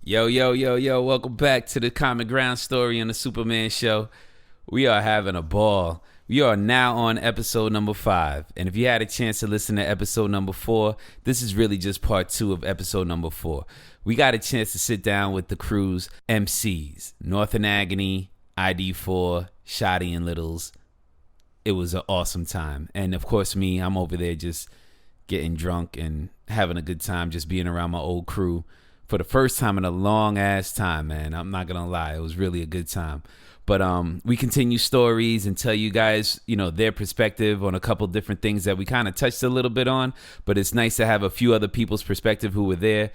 Yo, welcome back to the Common Ground Story on the Superman Show. We are having a ball. We are now on episode number 5. And if you had a chance to listen to episode number 4, this is really just part 2 of episode number 4. We got a chance to sit down with the crew's MCs, Northern Agony, ID4, Shottie and Lidls. It was an awesome time. And of course me, I'm over there just getting drunk and having a good time, just being around my old crew. For the first time in a long ass time, man. I'm not gonna lie, it was really a good time. But we continue stories and tell you guys, their perspective on a couple different things that we kind of touched a little bit on. But it's nice to have a few other people's perspective who were there.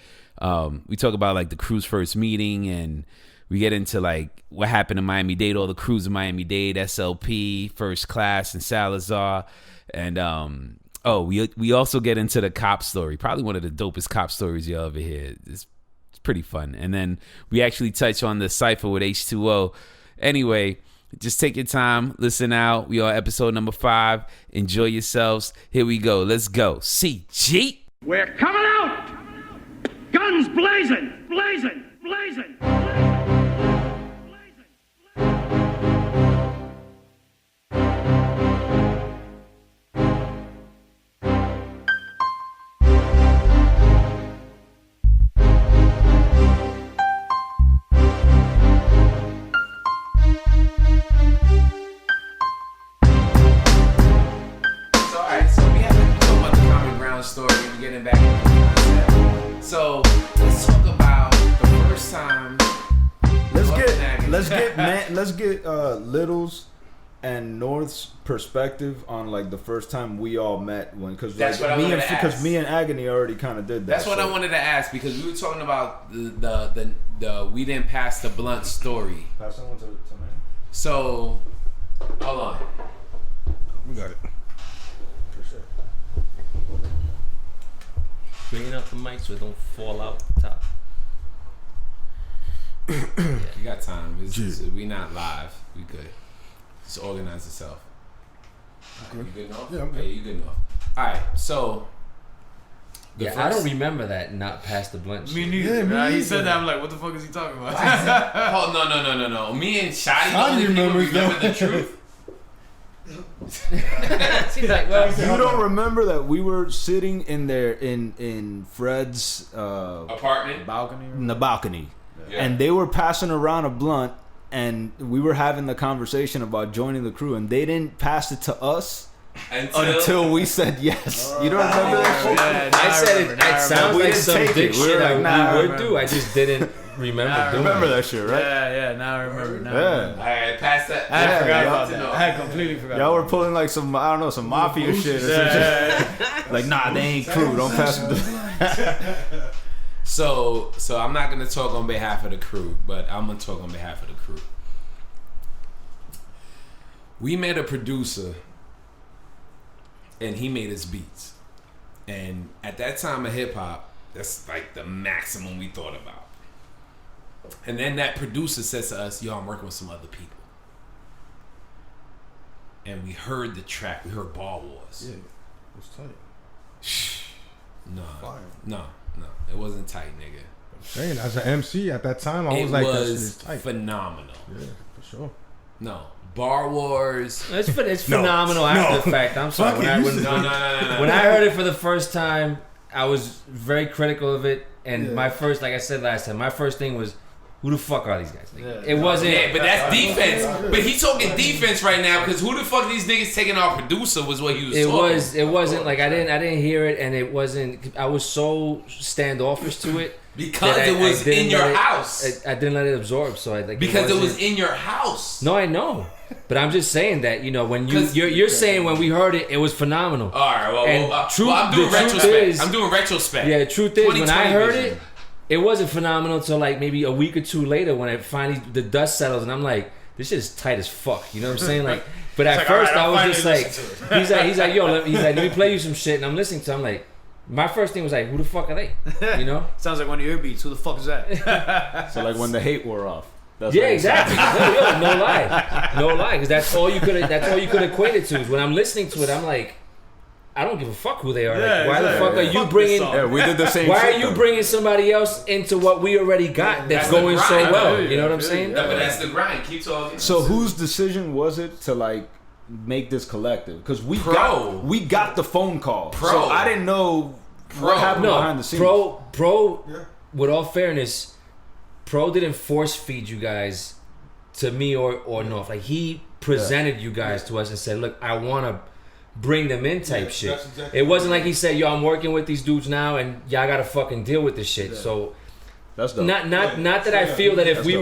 We talk about like the crew's first meeting, and we get into like what happened in Miami-Dade, all the crews in Miami-Dade, SLP, First Class, and Salazar, and we also get into the cop story, probably one of the dopest cop stories you'll ever hear. It's pretty fun. And then we actually touch on the cypher with H2O. Anyway, just take your time, listen out. We are episode number 5. Enjoy yourselves. Here we go. Let's go. CG. We're coming out! Guns blazing! Blazing! Blazing! Story and getting back into the concept. So let's talk about the first time. Let's get Little's and North's perspective on like the first time we all met because me and Agony already kind of did that. That's what I wanted to ask, because we were talking about the we didn't pass the blunt story. Pass that one to me. So hold on. We got it. Clean up the mic so it don't fall out the top. You got time. We not live. We good. Just organize yourself. Right, you good enough? Yeah, I'm good. Yeah, you good enough. All right, so. I don't remember that not past the blunt. Me neither. Yeah, he said that. I'm like, what the fuck is he talking about? Oh, no. Me and Shottie don't remember the truth. She's like, well, you don't remember that we were sitting in there in Fred's apartment balcony? In the balcony, yeah. And they were passing around a blunt, and we were having the conversation about joining the crew, and they didn't pass it to us until we said yes. You don't remember that shit? Yeah, I said it sounds like some dick shit I would do. I just didn't remember that shit, right? Yeah, now I remember. All right, pass that. I forgot about that. I had completely forgot. Y'all were pulling like some, I don't know, some mafia shit or some shit. Like, nah, they ain't crew. Don't pass it. So I'm not gonna talk on behalf of the crew, but I'm gonna talk on behalf of the crew. We met a producer, and he made us beats. And at that time of hip hop, that's like the maximum we thought about. And then that producer says to us, yo, I'm working with some other people. And we heard the track. We heard Bar Wars. Yeah, it was tight. No. It wasn't tight, nigga. I'm saying, as an MC at that time, I was like, that shit is tight. Phenomenal. Yeah, for sure. No. Bar Wars. It's phenomenal after the fact. I'm sorry. When I heard it for the first time, I was very critical of it. And my first, like I said last time, my first thing was, who the fuck are these guys? Like, it wasn't. Yeah, but that's defense. But he's talking defense right now, because who the fuck these niggas taking our producer was what he was talking. It wasn't like I didn't hear it, and it wasn't. I was so standoffish to it because it was in your house. I didn't let it absorb, so I like because it was in your house. No, I know, but I'm just saying that when you're saying when we heard it, it was phenomenal. All right, I'm doing retrospect. I'm doing retrospect. Yeah, the truth is, when I heard it. It wasn't phenomenal until like maybe a week or two later when it finally the dust settles and I'm like, this shit is tight as fuck. You know what I'm saying? Like, but at first I was just like, he's like, yo, let me play you some shit, and I'm listening to. I'm like, my first thing was like, who the fuck are they? You know? Sounds like one of your beats. Who the fuck is that? So like when the hate wore off. That's exactly. No lie, because that's all you could equate it to. Is when I'm listening to it, I'm like, I don't give a fuck who they are. Yeah, like, why the fuck are you bringing? Yeah, we did the same. Why shit, are you though. bringing somebody else into what we already got that's going so well? You know what I'm saying? No, but that's the grind. Keep talking. So whose decision was it to like make this collective? Because we Pro. got the phone call. Pro. So I didn't know what happened behind the scenes. Pro. With all fairness, Pro didn't force feed you guys to me or North. Like he presented you guys to us and said, "Look, I want to bring them in," type shit. Exactly it wasn't like he said, "Yo, I'm working with these dudes now, and y'all gotta fucking deal with this shit." So that's dope. not that I feel that if we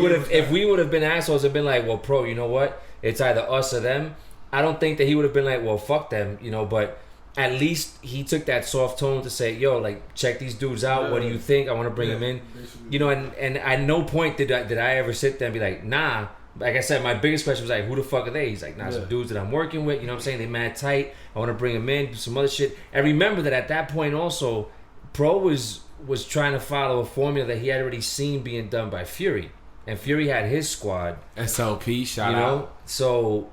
would have been assholes and been like, "Well, Pro, you know what? It's either us or them." I don't think that he would have been like, "Well, fuck them," you know. But at least he took that soft tone to say, "Yo, like, check these dudes out. What do you think? I want to bring them in." You know, and at no point did I ever sit there and be like, "Nah." Like I said, my biggest question was like, who the fuck are they? He's like, some dudes that I'm working with. You know what I'm saying? They mad tight. I want to bring them in, do some other shit. And remember that at that point also, Pro was trying to follow a formula that he had already seen being done by Fury. And Fury had his squad. SLP, shout out. out. So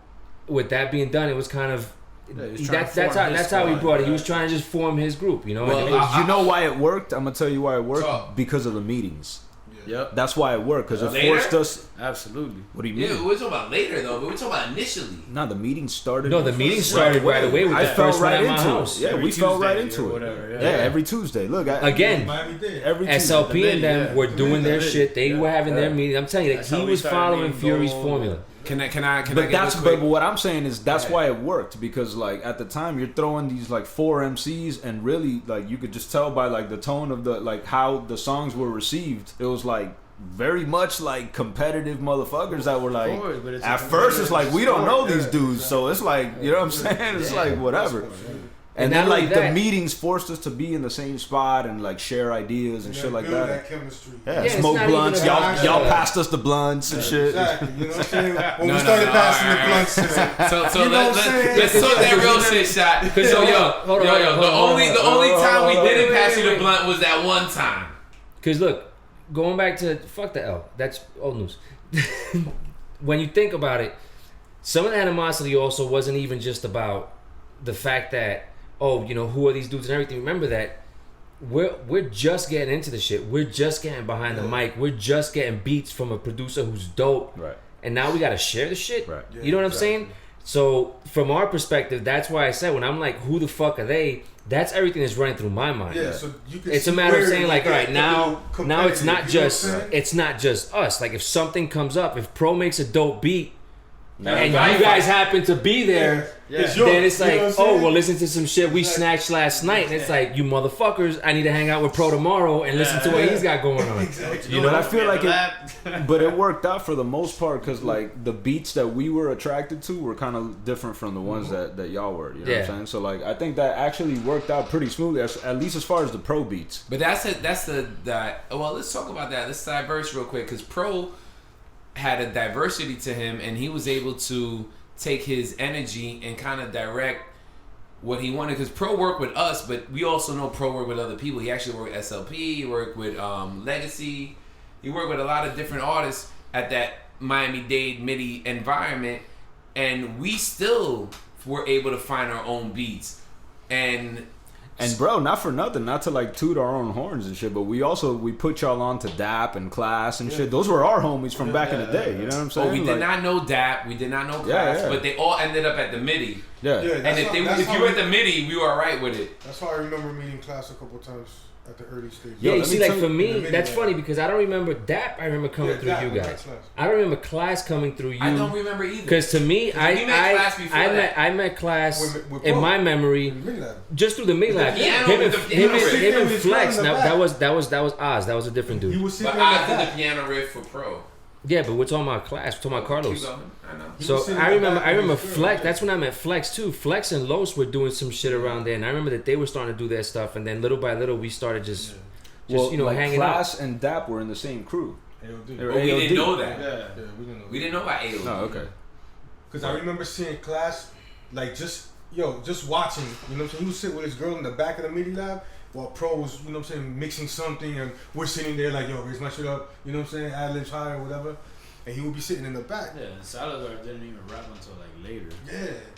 with that being done, it was kind of... that's how he brought it. He was trying to just form his group, you know? Well, you know why it worked? I'm going to tell you why it worked. Because of the meetings. Yep. That's why it worked, because it later? forced us. Absolutely. What do you mean? Yeah, we're talking about later though, but we're talking about initially. No, the meeting started. No, the meeting started right away with the first one at my house. Yeah, we fell right into it. Yeah, every Tuesday. Look, again, every Tuesday. SLP and them were doing their shit. They were having their meeting. I'm telling you, that he was following Fury's formula. Can I But what I'm saying is that's why it worked, because like at the time you're throwing these like 4 MCs, and really like you could just tell by like the tone of the like how the songs were received. It was like very much like competitive motherfuckers that were like at first it's like we don't know these dudes, so it's like, you know what I'm saying, it's like whatever. And then like the meetings forced us to be in the same spot and like share ideas and shit like that. Chemistry. Yeah, smoke blunts. Y'all passed us the blunts and shit. Exactly. You know what I'm saying? When we started passing the blunts, so let's talk that real shit, shot. Because the only time we didn't pass you the blunt was that one time. Because look, going back to fuck the L, that's old news. When you think about it, some of the animosity also wasn't even just about the fact that, oh, you know, who are these dudes and everything. Remember that we're just getting into the shit. We're just getting behind the mic. We're just getting beats from a producer who's dope. Right. And now we got to share the shit. Right. Yeah, you know what I'm saying? So from our perspective, that's why I said when I'm like, who the fuck are they? That's everything that's running through my mind. Yeah, so you can it's a matter of saying like, all right, now it's not just us. Like if something comes up, if Pro makes a dope beat, and you guys happen to be there, then it's like, oh, well, listen to some shit we snatched last night, and it's like, you motherfuckers, I need to hang out with Pro tomorrow and listen to what he's got going on. Exactly. You know, but I feel like but it worked out for the most part, because like the beats that we were attracted to were kind of different from the ones that y'all were. You know what I'm saying? So like, I think that actually worked out pretty smoothly, at least as far as the Pro beats. But well, let's talk about that. Let's diverse real quick, because Pro had a diversity to him, and he was able to take his energy and kind of direct what he wanted. Because Pro worked with us, but we also know Pro worked with other people. He actually worked with SLP, he worked with Legacy, he worked with a lot of different artists at that Miami-Dade MIDI environment, and we still were able to find our own beats. And bro, not for nothing, not to like toot our own horns and shit, but we put y'all on to DAP and Class and shit. Those were our homies from back in the day. You know what I'm saying? Oh, we did not know DAP, we did not know Class, but they all ended up at the MIDI. Yeah. And if you were at the MIDI, we were alright with it. That's how I remember meeting Class a couple times at the early stage. Yeah, you see, like for me, that's funny because I don't remember DAP. I remember coming through you guys. I don't remember Class coming through you. I don't remember either. Because to me, I met Class in my memory just through the MIDI. Him and Flex. That was Oz. That was a different dude. But Oz did the piano riff for Pro. Yeah, but we're talking about Class. We're talking about Carlos. I know. So I remember Flex. That's when I met Flex too. Flex and Los were doing some shit around there, and I remember that they were starting to do their stuff. And then little by little, we started just like hanging out. Class and DAP were in the same crew. But we didn't know that. Yeah, we didn't know about AOD. Oh, okay. Because I remember seeing Class, like just watching. You know what I'm saying? He would sit with his girl in the back of the MIDI lab while Pro was, you know what I'm saying, mixing something, and we're sitting there like, yo, raise my shit up. You know what I'm saying? Ad libs high or whatever. and he would be sitting in the back. Yeah, Salazar didn't even rap until like later.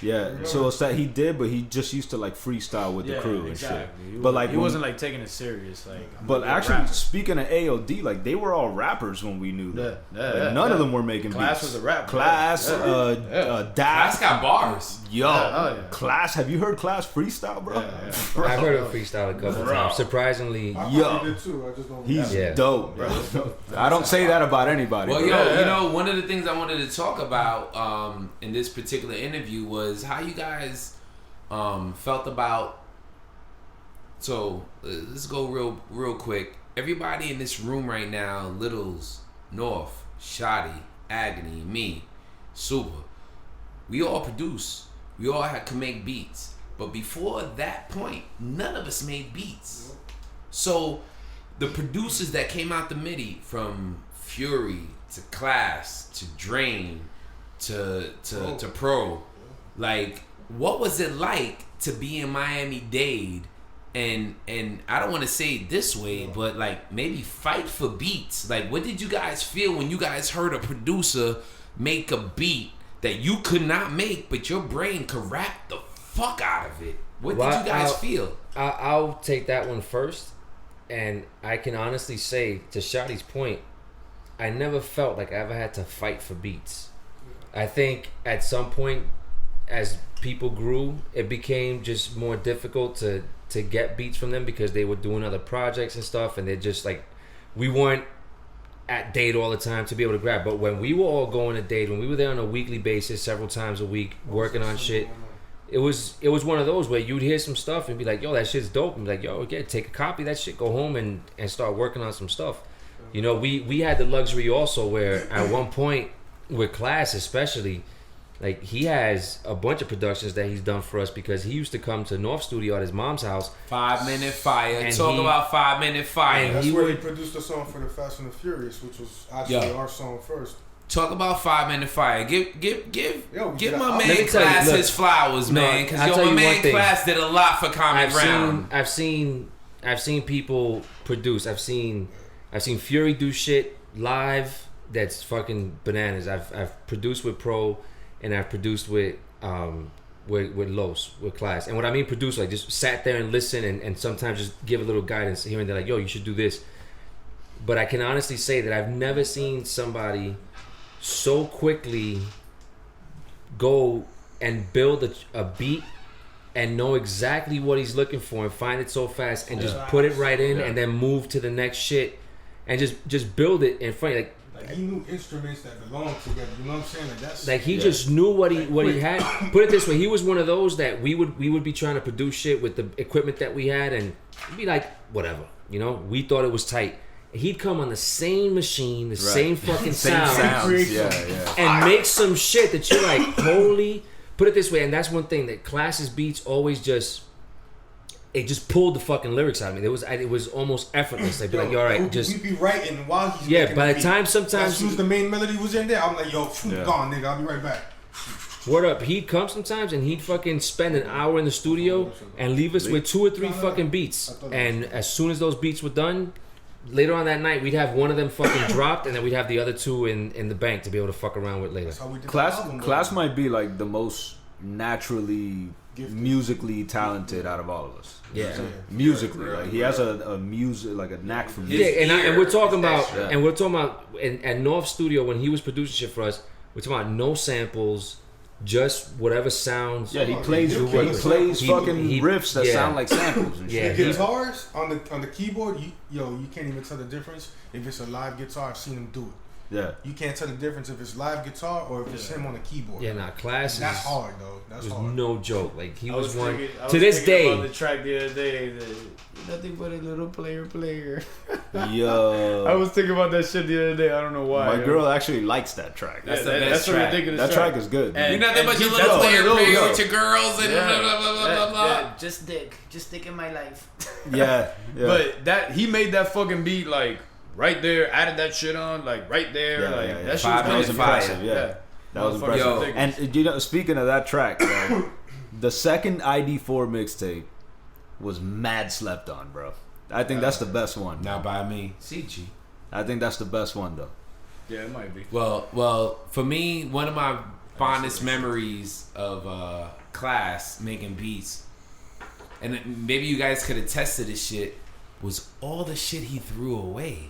Yeah, so it's that he did, but he just used to like freestyle with the crew and shit. But like he wasn't like taking it serious. Like, but actually, speaking of AOD, like they were all rappers when we knew them. None of them were making Class beats. was a rapper. Class, Class Das got bars. Yo, Class. Have you heard Class freestyle, bro? Bro. I've heard him freestyle a couple times. Surprisingly, Yo, did too. I just don't he's dope, bro. I don't say that about anybody. Well, bro. you know, one of the things I wanted to talk about in this particular interview was how you guys felt about. So let's go real quick. Everybody in this room right now, Lidls, North, Shottie, Agony, me, Super, we all produce. We all can make beats. But before that point, none of us made beats. So the producers that came out the MIDI, from Fury to Class to Drain to Pro, like, what was it like to be in Miami-Dade and I don't want to say it this way, but like maybe fight for beats? Like, what did you guys feel when you guys heard a producer make a beat that you could not make, but your brain could rap the fuck out of it? What did you guys feel? I'll take that one first, and I can honestly say, to Shottie's point, I never felt like I ever had to fight for beats. I think at some point, as people grew, it became just more difficult to get beats from them because they were doing other projects and stuff, and they're just like, we weren't at Dade all the time to be able to grab. But when we were all going to Dade, when we were there on a weekly basis, several times a week, working on shit, it was one of those where you'd hear some stuff and be like, yo, that shit's dope. And be like, yo, yeah, take a copy of that shit, go home and start working on some stuff. You know, we had the luxury also where at one point with Class especially, like, he has a bunch of productions that he's done for us because he used to come to North Studio at his mom's house. 5 Minute Fire. Talk about 5 Minute Fire. That's where he produced the song for the Fast and the Furious, which was actually our song first. Talk about 5 Minute Fire. Give my man Let me tell you, Class look, his flowers, man. Because I'll tell my you man one thing. Class did a lot for Common Ground. I've seen people produce. I've seen Fury do shit live that's fucking bananas. I've produced with Pro, and I've produced with Los, with Class. And what I mean produce, like, just sat there and listen and sometimes just give a little guidance here and there, like, yo, you should do this. But I can honestly say that I've never seen somebody so quickly go and build a beat and know exactly what he's looking for and find it so fast and just put it right in and then move to the next shit and just build it in front. Like, he knew instruments that belonged together. You know what I'm saying? Like, that's he just knew what he had. Put it this way, he was one of those that we would be trying to produce shit with the equipment that we had and be like, whatever, you know, we thought it was tight. He'd come on the same machine, the same fucking sounds, and make some shit that you're like, holy. Put it this way, and that's one thing that Class's beats always just pulled the fucking lyrics out of me. It was almost effortless. They'd be like, all right, just we'd be writing while he's by the time sometimes as soon as the main melody was in there, I'm like, yo, gone, nigga, I'll be right back. Word up, he'd come sometimes and he'd fucking spend an hour in the studio and leave us with 2 or 3 fucking beats. And as soon as those beats were done, later on that night, we'd have one of them fucking dropped, and then we'd have the other 2 in the bank to be able to fuck around with later. Class might be like the most naturally musically talented out of all of us. Yeah, musically, like he has a music, like a knack for music. Yeah, and we're talking about, at North Studio when he was producing shit for us, we're talking about no samples. Just whatever sounds. Yeah, he plays fucking riffs that sound like samples and shit. The guitars on the keyboard, you can't even tell the difference if it's a live guitar. I've seen him do it. Yeah, you can't tell the difference if it's live guitar or if it's him on the keyboard. Yeah, Class. That's hard though. That's hard. No joke. Like he was one to this day. About the track the other day, nothing but a little player. Yo, I was thinking about that shit the other day. I don't know why. My girl actually likes that track. That's the best track. That track is good. You're nothing but your little player with your girls and blah blah blah blah. Yeah, just dick in my life. Yeah. But that he made that fucking beat like right there, added that shit on like right there. That shit was impressive. Yeah, that was impressive. Yo. And you know, speaking of that track, the second ID4 mixtape was mad slept on, bro. I think that's the best one. Not by me, CG. I think that's the best one though. Yeah, it might be. Well, for me, one of my fondest memories of class making beats, and maybe you guys could attest to this shit, was all the shit he threw away.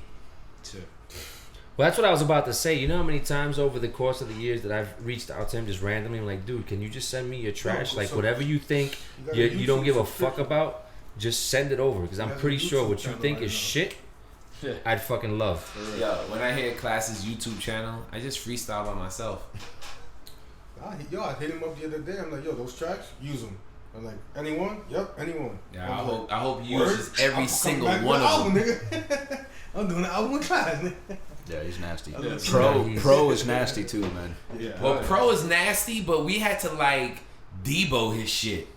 Well, that's what I was about to say. You know how many times over the course of the years that I've reached out to him just randomly? I'm like, dude, can you just send me your trash? Like, whatever you think you don't give a fuck about, just send it over. Because I'm pretty sure what you think is shit, I'd fucking love. Yo, when I hear Class's YouTube channel, I just freestyle by myself. I hit him up the other day. I'm like, yo, those tracks, use them. I'm like, anyone? Yep, anyone. Yeah, I hope he uses every single one of them. Nigga. I'm doing an album with Class, nigga. Yeah, he's nasty. Yeah. Pro is nasty too, man. Yeah. Well, Pro is nasty, but we had to like Debo his shit.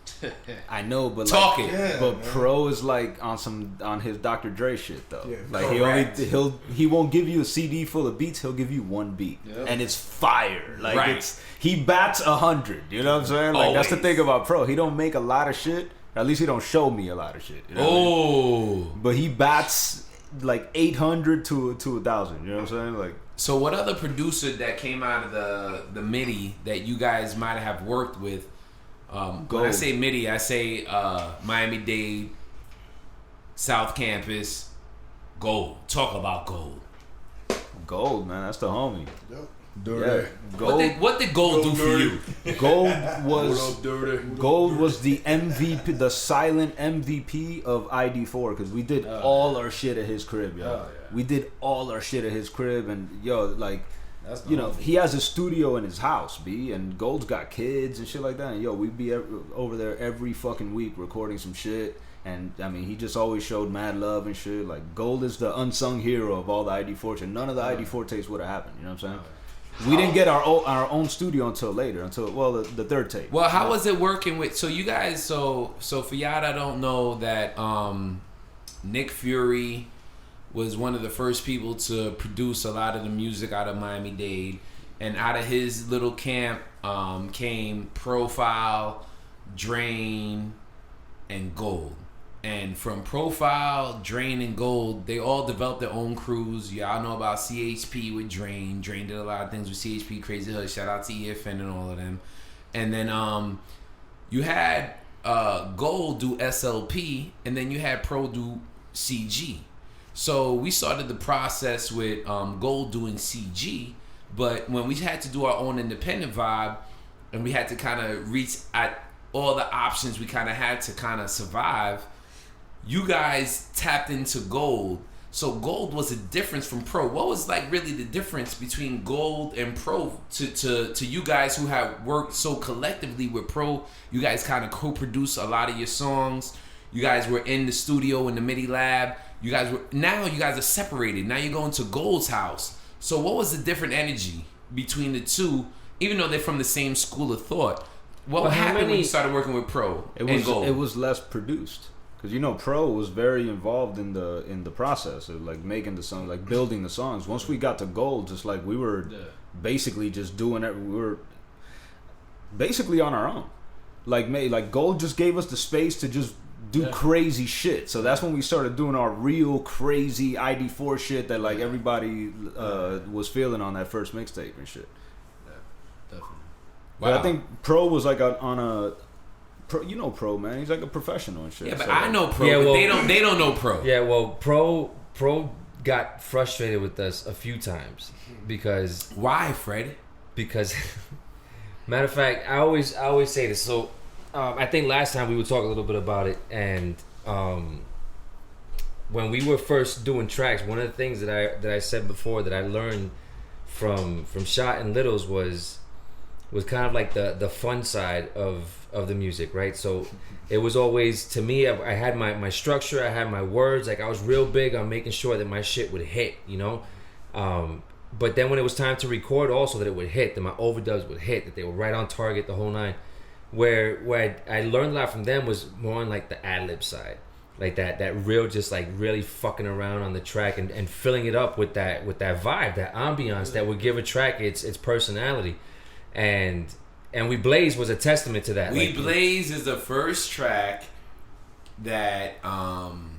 I know, but Talk like, it. Yeah, but man. Pro is like on his Dr. Dre shit though. Yeah, like correct. he won't give you a CD full of beats. He'll give you one beat, and it's fire. Like Right. he bats 100. You know what I'm saying? Like that's the Always. thing about Pro. He don't make a lot of shit. At least he don't show me a lot of shit. You know what I mean? But he bats like 800 to 1,000. You know what I'm saying? Like. So what other producer that came out of the MIDI that you guys might have worked with? When I say MIDI, I say Miami-Dade, South Campus, Gold. Talk about Gold. Gold, man, that's the homie. Yep. Yeah, Gold. What did Gold do for you? Gold was the MVP, the silent MVP of ID4 because we did all our shit at his crib, yo. Yeah. We did all our shit at his crib, and yo, like, That's you know, he has a studio in his house, B, and Gold's got kids and shit like that. And yo, we'd be over there every fucking week recording some shit. And I mean, he just always showed mad love and shit. Like, Gold is the unsung hero of all the ID4 shit. None of the ID4 tapes would have happened. You know what I'm saying? We didn't get our own studio until later, until the third tape. Well, how was it working with? So you guys, so for y'all that don't know that Nick Fury was one of the first people to produce a lot of the music out of Miami-Dade, and out of his little camp came Profile, Drain, and Gold. And from Profile, Drain, and Gold, they all developed their own crews. Y'all know about CHP with Drain. Drain did a lot of things with CHP, Crazy Hood. Shout out to EFN and all of them. And then you had Gold do SLP, and then you had Pro do CG. So we started the process with Gold doing CG, but when we had to do our own independent vibe, and we had to kind of reach at all the options we kind of had to kind of survive, you guys tapped into Gold. So Gold was a difference from Pro. What was like really the difference between Gold and Pro to you guys who have worked so collectively with Pro? You guys kind of co-produce a lot of your songs. You guys were in the studio in the MIDI lab. Now you guys are separated. Now you're going to Gold's house. So what was the different energy between the two, even though they're from the same school of thought? What happened when you started working with Pro and Gold? It was less produced. Because, you know, Pro was very involved in the process of, like, making the songs, like, building the songs. Once we got to Gold, just, like, we were basically just doing it. We were basically on our own. Like, Gold just gave us the space to just do crazy shit. So that's when we started doing our real crazy ID4 shit that, like, everybody was feeling on that first mixtape and shit. Yeah, definitely. But I think Pro was, like, on a... Pro, you know Pro, man. He's like a professional and shit. Yeah, but so, I know Pro, Yeah, but well- they don't know Pro. Yeah, well, Pro got frustrated with us a few times because Why, Fred? matter of fact, I always say this. So I think last time we would talk a little bit about it, and when we were first doing tracks, one of the things that I said before that I learned from Shot and Littles was kind of like the fun side of the music, right? So it was always, to me, I had my structure, I had my words, like I was real big on making sure that my shit would hit, you know? But then when it was time to record also, that it would hit, that my overdubs would hit, that they were right on target, the whole nine. Where I learned a lot from them was more on like the ad-lib side. Like that real, just like really fucking around on the track and filling it up with that vibe, that ambiance that would give a track its personality. And We Blaze was a testament to that. We Blaze is the first track that and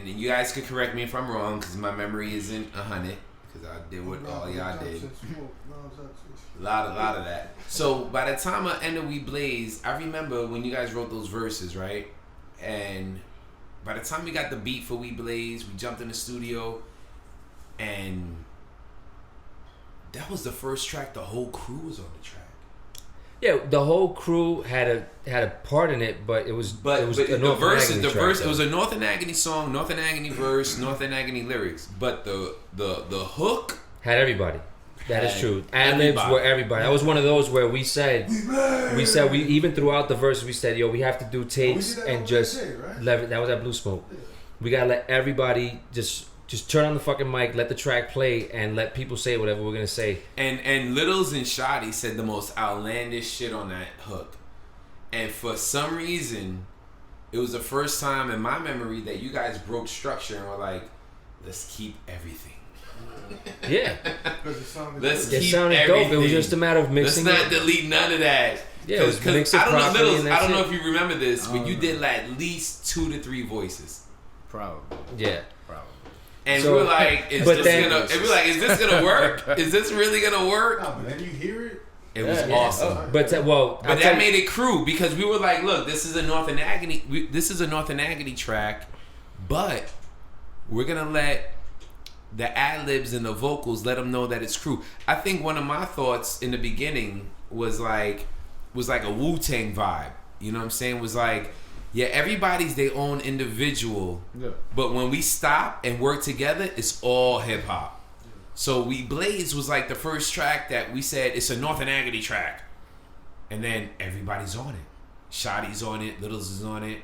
you guys could correct me if I'm wrong because my memory isn't 100 because I did what all y'all did. A lot of that. So by the time I ended We Blaze, I remember when you guys wrote those verses, right? And by the time we got the beat for We Blaze, we jumped in the studio, and that was the first track. The whole crew was on the track. Yeah, the whole crew had a part in it, but it was the verse. It was a North and Agony song, North and Agony verse, North and Agony lyrics. But the hook had everybody. That is true. Ad-libs were everybody. That was one of those where we said we even throughout the verse we said, yo, we have to do takes and just let it. That was that Blue Smoke. We gotta let everybody just turn on the fucking mic, let the track play, and let people say whatever we're gonna say. And Lidls and Shottie said the most outlandish shit on that hook. And for some reason, it was the first time in my memory that you guys broke structure and were like, let's keep everything. Yeah. Let's it keep sounded everything. dope. It was just a matter of mixing. Let's not delete none of that. Yeah, it was mix it I don't know, properly, Lidls, and I that's don't know it. if you remember this, but you did like at least 2 to 3 voices. Probably. Yeah. And So- we were like, is this gonna work? Is this really gonna work? Nah, but then you hear it. It was awesome. But But that made it crew because we were like, look, this is a North and Agony. This is a North and Agony track, but we're gonna let the ad-libs and the vocals let them know that it's crew. I think one of my thoughts in the beginning was like a Wu-Tang vibe. You know what I'm saying? Was like, yeah, everybody's their own individual, but when we stop and work together, it's all hip hop. So We Blaze was like the first track that we said it's a North and Agony track, and then everybody's on it. Shottie's on it, Littles is on it.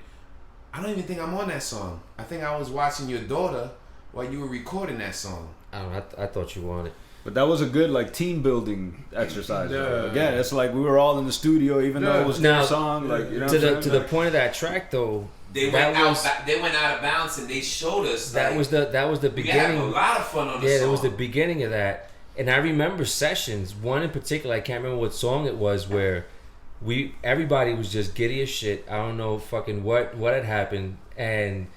I don't even think I'm on that song. I think I was watching your daughter while you were recording that song. I thought you wanted. But that was a good like team building exercise. Again, it's like we were all in the studio, even though it was their song. Like you know, to the point of that track though, They went out of bounds and they showed us that was the beginning. We had a lot of fun on the song. Yeah, it was the beginning of that, and I remember sessions. One in particular, I can't remember what song it was, where everybody was just giddy as shit. I don't know fucking what had happened, and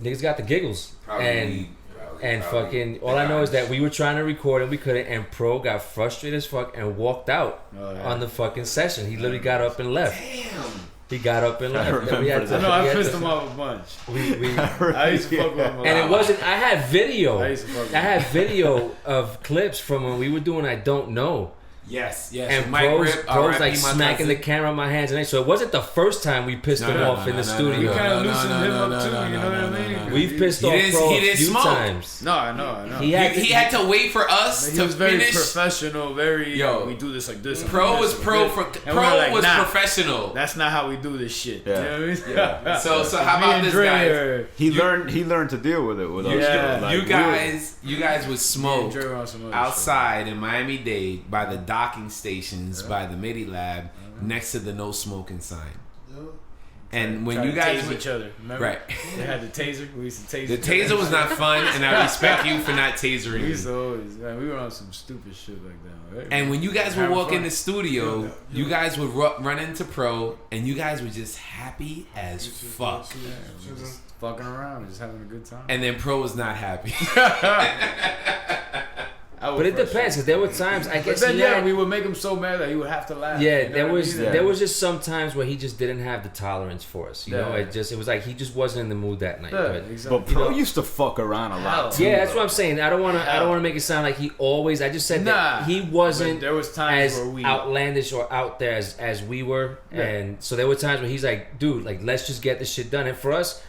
niggas got the giggles. Fucking all I know is that we were trying to record and we couldn't, and Pro got frustrated as fuck and walked out on the fucking session. He literally got up and left. Damn. He got up and left. I pissed him off a bunch. I used to fuck with him a lot. And it wasn't. I had video. I used to fuck with I had video of clips from when we were doing I Don't Know. Yes. And Mike Pro's Rip, like R.I.P. smacking the camera in my hands, and so it wasn't the first time we pissed him off in the studio. We kind of loosened him up too, you know what I mean? We've pissed off Pro a few times. No, I know. He had to wait for us He to was very finish. professional, we do this like this. Pro was professional. That's not how we do this shit. Yeah. You know what I mean? Yeah. So how about this, guys? He learned to deal with it with us. Yeah. Like, you guys would smoke outside outside in Miami-Dade by the docking stations by the MIDI lab next to the no smoking sign. And when you guys tase each other, remember? Right. They had the taser. We used to tase. The taser was not fun, and I respect you for not tasering. We used to always, man, we were on some stupid shit like that. Right? And when you guys would Having walk fun. in the studio, you guys would run into Pro, and you guys were just happy as fuck. Yeah, we were just fucking around, just having a good time. And then Pro was not happy. But it depends, because there were times I guess. But then we would make him so mad that he would have to laugh. Yeah, You know there was just some times where he just didn't have the tolerance for us. You know, it was like he just wasn't in the mood that night. Yeah, But exactly. But Pro used to fuck around a lot. Too, yeah, that's what I'm saying. I don't want to make it sound like he always. I just said that he wasn't there was times as where we outlandish or out there as we were, and so there were times where he's like, "Dude, like let's just get this shit done." And for us,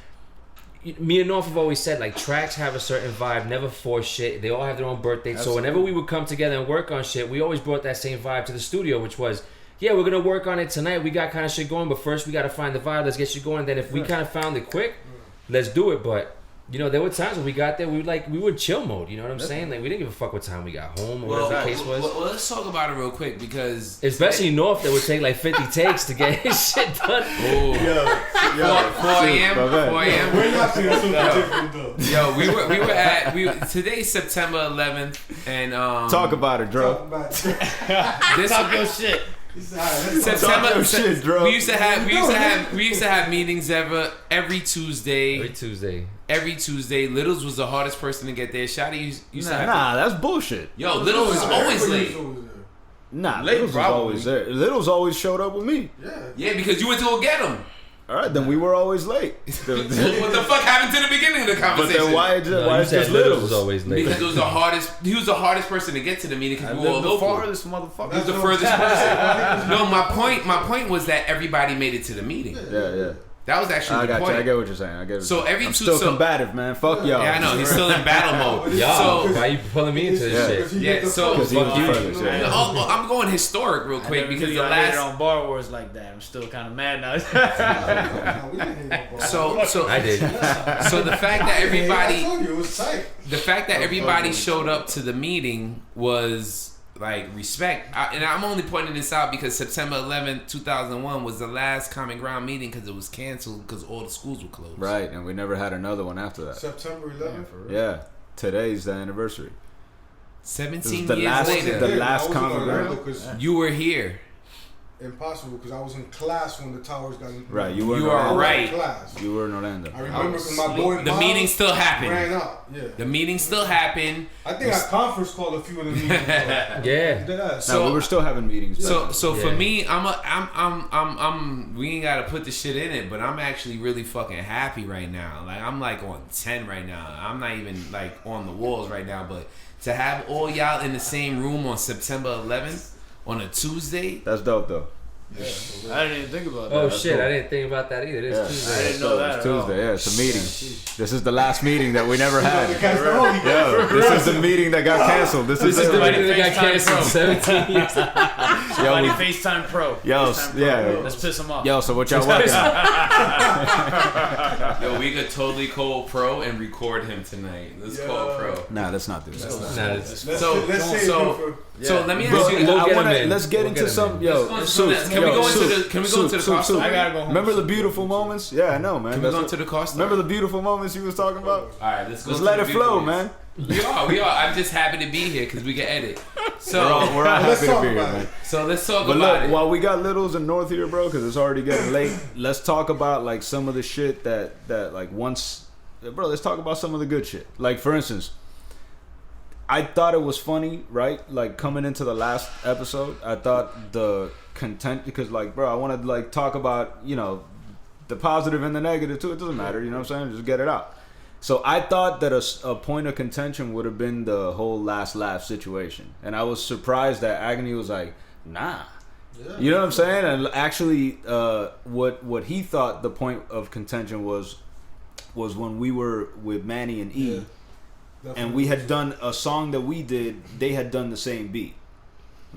me and North have always said like tracks have a certain vibe, never force shit. They all have their own birthday. So whenever we would come together and work on shit, we always brought that same vibe to the studio, which was, yeah, we're gonna work on it tonight. We got kind of shit going, but first we gotta find the vibe. Let's get shit going. Then if we kind of found it quick, let's do it. But you know, there were times when we got there, we were in chill mode. You know what I'm saying? Like we didn't give a fuck what time we got home or whatever the case was. Well, let's talk about it real quick because especially North, that would take like 50 takes to get his shit done. 4 a.m. 4 a.m. We're not seeing something different though. Yo, we were at today's September 11th, and talk about it, Dro. this talk your shit. September. Shit, bro. We used to have meetings every Tuesday. Every Tuesday. Littles was the hardest person to get there. Shottie used to have. Nah, that's bullshit. Yo, Littles was always late. Nah, Littles was always there. Littles always showed up with me. Yeah, because you went to go get him. All right, then we were always late. What the fuck happened to the beginning of the conversation? But then why is just Littles? Was always late. Because it was the hardest. He was the hardest person to get to the meeting because we were all local. Farthest motherfucker. He was the furthest person. No, my point was that everybody made it to the meeting. Yeah. That was actually the point. I get what you're saying. So I'm still combative, man. Fuck y'all. Yeah, I know. He's still in battle mode. Y'all, why you pulling me into this shit? Yeah, so Because he was furthest, I'm going historic real quick because the I last. on Bar Wars like that. I'm still kind of mad now. So I did. So the fact that everybody, I told you, it was tight. the fact that everybody showed up to the meeting was like respect. And I'm only pointing this out because September 11th, 2001 was the last Common Ground meeting because it was canceled because all the schools were closed. Right, and we never had another one after that. September 11th. Yeah, today's the anniversary. 17 the years last- later, the last Common Ground. you were here. Impossible because I was in class when the towers got. Right, you were. You are right. Class. You were in Orlando. I remember because my boy. The meeting still ran happened. out. Yeah. The meeting still happened. I think I conference called a few of the meetings. Yeah. No, we were still having meetings. So for Yeah. me, we ain't gotta put the shit in it, but I'm actually really fucking happy right now. Like I'm like on 10 right now. I'm not even like on the walls right now, but to have all y'all in the same room on September 11th on a Tuesday. That's dope though. I didn't even think about that. Oh shit, I didn't think about that either. It's Tuesday. I didn't know that. It's at all. Tuesday. Yeah, it's a meeting. This is the last meeting that we never had. Yeah. This is the meeting that got canceled. This is This is the it. meeting that got canceled 17 years. Somebody FaceTime Pro. Yo, FaceTime yeah. Pro. Let's piss him off. Yo, so what y'all working on? Yo, we could totally call Pro and record him tonight. Let's call Pro. Nah, let's not do that. So let me ask you. Let's get into some. Yo, Can we go into the costume? I gotta go home. Remember the beautiful moments? Yeah, I know, man. Can we go into the costume? Remember the beautiful moments you was talking about? All right, let's go. Just to let the it flow, beautiful man. ones. We are. I'm just happy to be here because we can edit. So We're all happy to be here, man. So let's talk But about look, it. while we got Littles and North here, bro, because it's already getting late, let's talk about like some of the shit that like once, bro. Let's talk about some of the good shit. Like for instance, I thought it was funny, right? Like coming into the last episode, I thought the content because like, bro, I wanted to like talk about the positive and the negative too. It doesn't matter, you know what I'm saying? Just get it out. So I thought that a point of contention would have been the whole last laugh situation, and I was surprised that Agony was like, nah. Yeah. You know what I'm saying? And actually, what he thought the point of contention was when we were with Manny and E, and we had done a song that we did. They had done the same beat.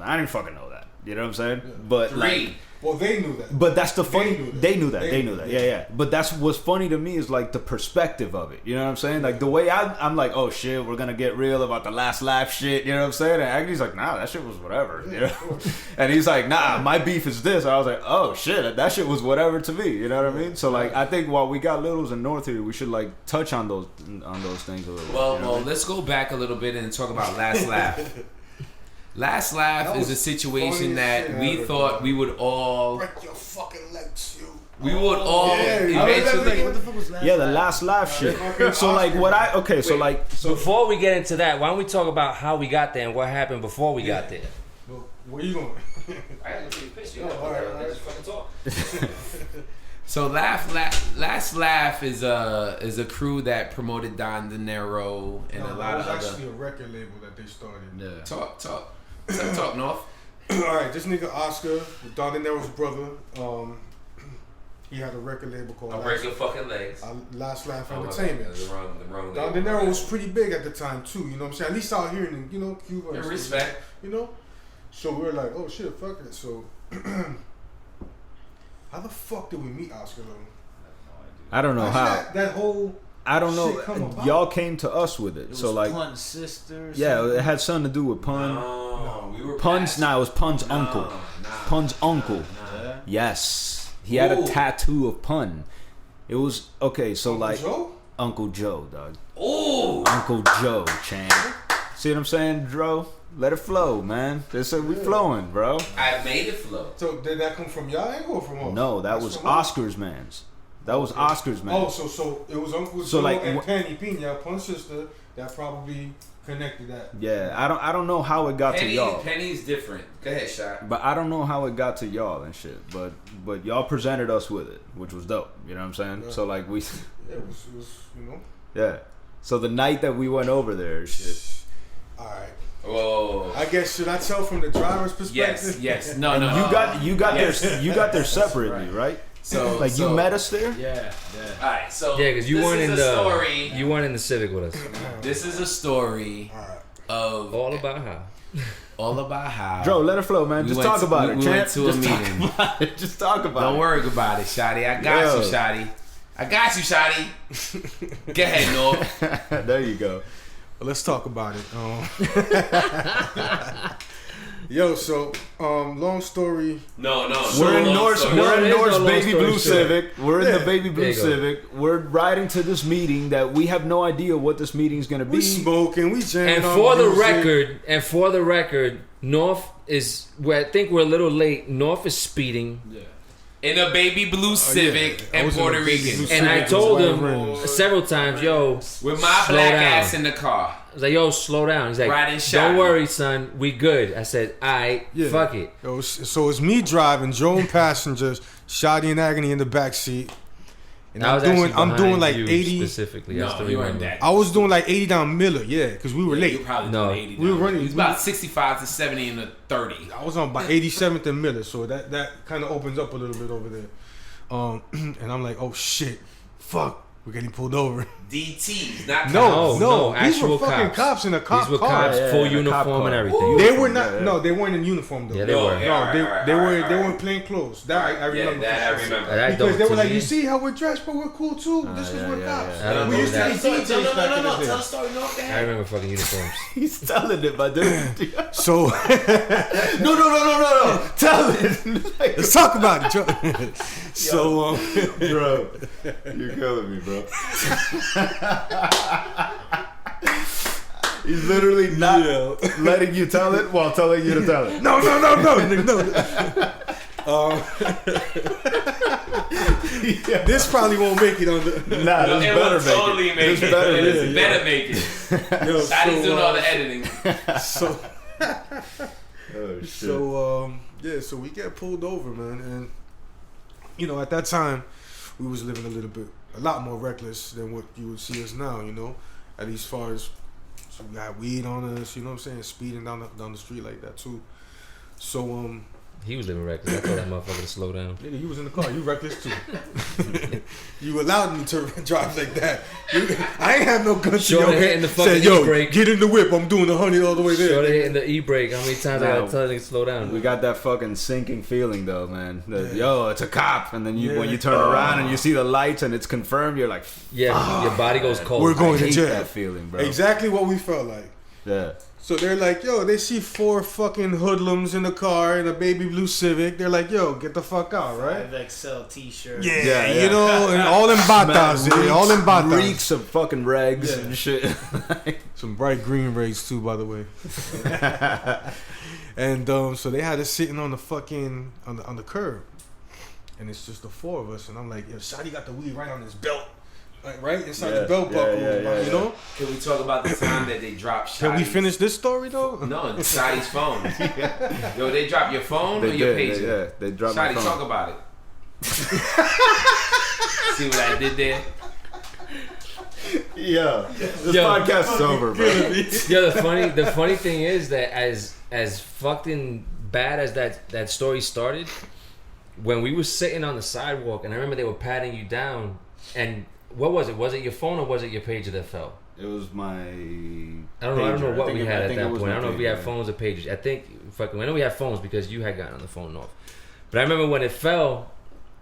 I didn't fucking know that. You know what I'm saying? Yeah. But like. Well, they knew that. But that's the funny. They knew that. Yeah. But that's what's funny to me is like the perspective of it. You know what I'm saying? Like the way I'm like, oh shit, we're gonna get real about the last laugh shit. You know what I'm saying? And Agony's like, nah, that shit was whatever. You know? And he's like, nah, my beef is this. I was like, oh shit, that shit was whatever to me. You know what I mean? So like, I think while we got Littles and North here, we should like touch on those things a little. Well, you know let's go back a little bit and talk about last laugh. Last laugh is a situation that we thought we would all break your fucking legs, you. We would all eventually. What the fuck was last the last laugh shit. So like Before we get into that, why don't we talk about how we got there and what happened before we got there? Well, where you going? I gotta take a picture. Alright. Fucking talk. So Last Laugh is a crew that promoted Don De Niro and a lot of other. It was actually a record label that they started. Yeah. Talk North. Alright, this nigga Oscar, Don De Niro's brother, he had a record label called I'll break your fucking legs. Last Laugh Entertainment. The wrong Don De Niro was pretty big at the time too, you know what I'm saying? At least out here in, Cuba. In respect. You know? So we were like, oh shit, fuck it. So how the fuck did we meet Oscar though? I don't know how. That whole I don't shit come know. about? Y'all came to us with it, It so was like, Pun's sister. yeah, it had something to do with Pun. No, we were Pun's. past- Nah, it was Pun's uncle. Pun's uncle. Yes, he had a tattoo of Pun. It was okay. So Uncle like Joe? Uncle Joe, dog. Ooh. Uncle Joe, Chan. See what I'm saying, Dro? Let it flow, man. We flowing, bro. I made it flow. So did that come from y'all angle or from us? No, that was Oscar's man's. That was Oscar's man's. Oh, so it was Uncle So, Joe like, and Penny Pina, Pun's sister, that probably connected that. Yeah, I don't know how it got to y'all. Penny's different. Go ahead, Shot. But I don't know how it got to y'all and shit. But y'all presented us with it, which was dope. You know what I'm saying? Yeah. So like we. Yeah, it was Yeah. So the night that we went over there, shit. All right. Whoa. I guess should I tell from the driver's perspective? Yes. No. You got there separately, right? So like you met us there. Yeah. All right. So Yeah, because you weren't in the story. you weren't in the Civic with us. This is a story of All about how. Dro, let it flow, man. Just talk about it. We went to a meeting. Just talk about it. Don't worry about it, Shotty. I got you, Shotty. Go ahead, North. There you go. Well, let's talk about it. Yo, so long story. No. We're in Norse baby blue story. Civic. We're in the baby There blue you go. Civic. We're riding to this meeting that we have no idea what this meeting's gonna be. We smoking, we jamming. And on for the record, North is where I think we're a little late. North is speeding. In a baby blue Civic I and was in a Puerto baby Rican. blue And I Civic told with him white rims. several times, yo, With my slow black down. ass in the car. I was like, yo, slow down. He's like, Riding shotgun. don't worry, son, we good. I said, alright, fuck it. Yo, so it's me driving, Joe and passengers, Shottie and Agony in the back seat. And I was I'm doing behind like you 80. specifically. I No, still you weren't remember. that. I was doing like 80 down Miller, yeah, because we were You late. probably No. doing 80 We were down. running- It was about 65 to 70 in the 30. I was on by 87th and Miller, so that kind of opens up a little bit over there. And I'm like, oh shit, fuck, we're getting pulled over. DTs, not No, no, these were actual fucking cops in a cop These were car. cops, Yeah, full in a cop uniform and car. everything. They were not. No, they weren't in uniform though. Yeah, they No, were. yeah. No, Alright, they alright. weren't plain clothes. That I remember. that I for sure. remember. That Because they don't were to like, me. you see how we're dressed, but we're cool too. This is what cops. I don't We know used to that. be DJs back in the Tell the day. story, no, I remember fucking uniforms. He's telling it, but dude. So No. Tell it. let's talk about it, Joe. So Bro, you're killing me, bro. He's literally not letting you tell it while telling you to tell it. no. This probably won't make it on the. Nah, No, this it better will totally make it. make This it. better It make it. better make it. Yo, Shotty's doing all the editing. So Oh, shit. so we get pulled over, man, and you know at that time we was living a lot more reckless than what you would see us now, you know, at least far as so we got weed on us, you know what I'm saying, speeding down the street like that too. So He was living reckless. I told that motherfucker to slow down. nigga, you was in the car, you reckless too. You allowed me to drive like that. I ain't have no guns. Shorty hitting the fucking said, yo, e-brake. get in the whip. I'm doing 100 all the way there. Shorty hitting the e-brake. How many times I No. gotta tell her to slow down? We got that fucking sinking feeling though, man. Yo, it's a cop, and then Yeah. when you turn around and you see the lights and it's confirmed, you're like, Yeah, your body goes cold. We're going I to hate jail. that feeling, bro. Exactly what we felt like. Yeah. So they're like, yo, they see 4 fucking hoodlums in the car in a baby blue Civic. They're like, yo, get the fuck out, right? 5XL t-shirt. Yeah, Yeah. you know, and all in batas, yeah, all in batas. Reeks of fucking rags Yeah. and shit. Some bright green rays too, by the way. And so they had us sitting on the fucking on the curb, and it's just the 4 of us. And I'm like, yo, Shottie got the weed right on his belt, like right inside the belt buckle, you know. Can we talk about the time that they dropped Shotty's? Can we finish this story though? No, Shotty's phone. Yo, they dropped your phone or your pager? They dropped my Shotty, phone. talk about it. See what I did there? Yeah. This Yo. podcast is over, bro. Yeah, the funny thing is that as fucking bad as that story started, when we were sitting on the sidewalk and I remember they were patting you down, and what was it? Was it your phone or was it your pager that fell? It was my. I don't know what we had at that was point. my I don't know if we had pager. phones or pages. I think fucking I know we had phones because you had gotten on the phone off. But I remember when it fell,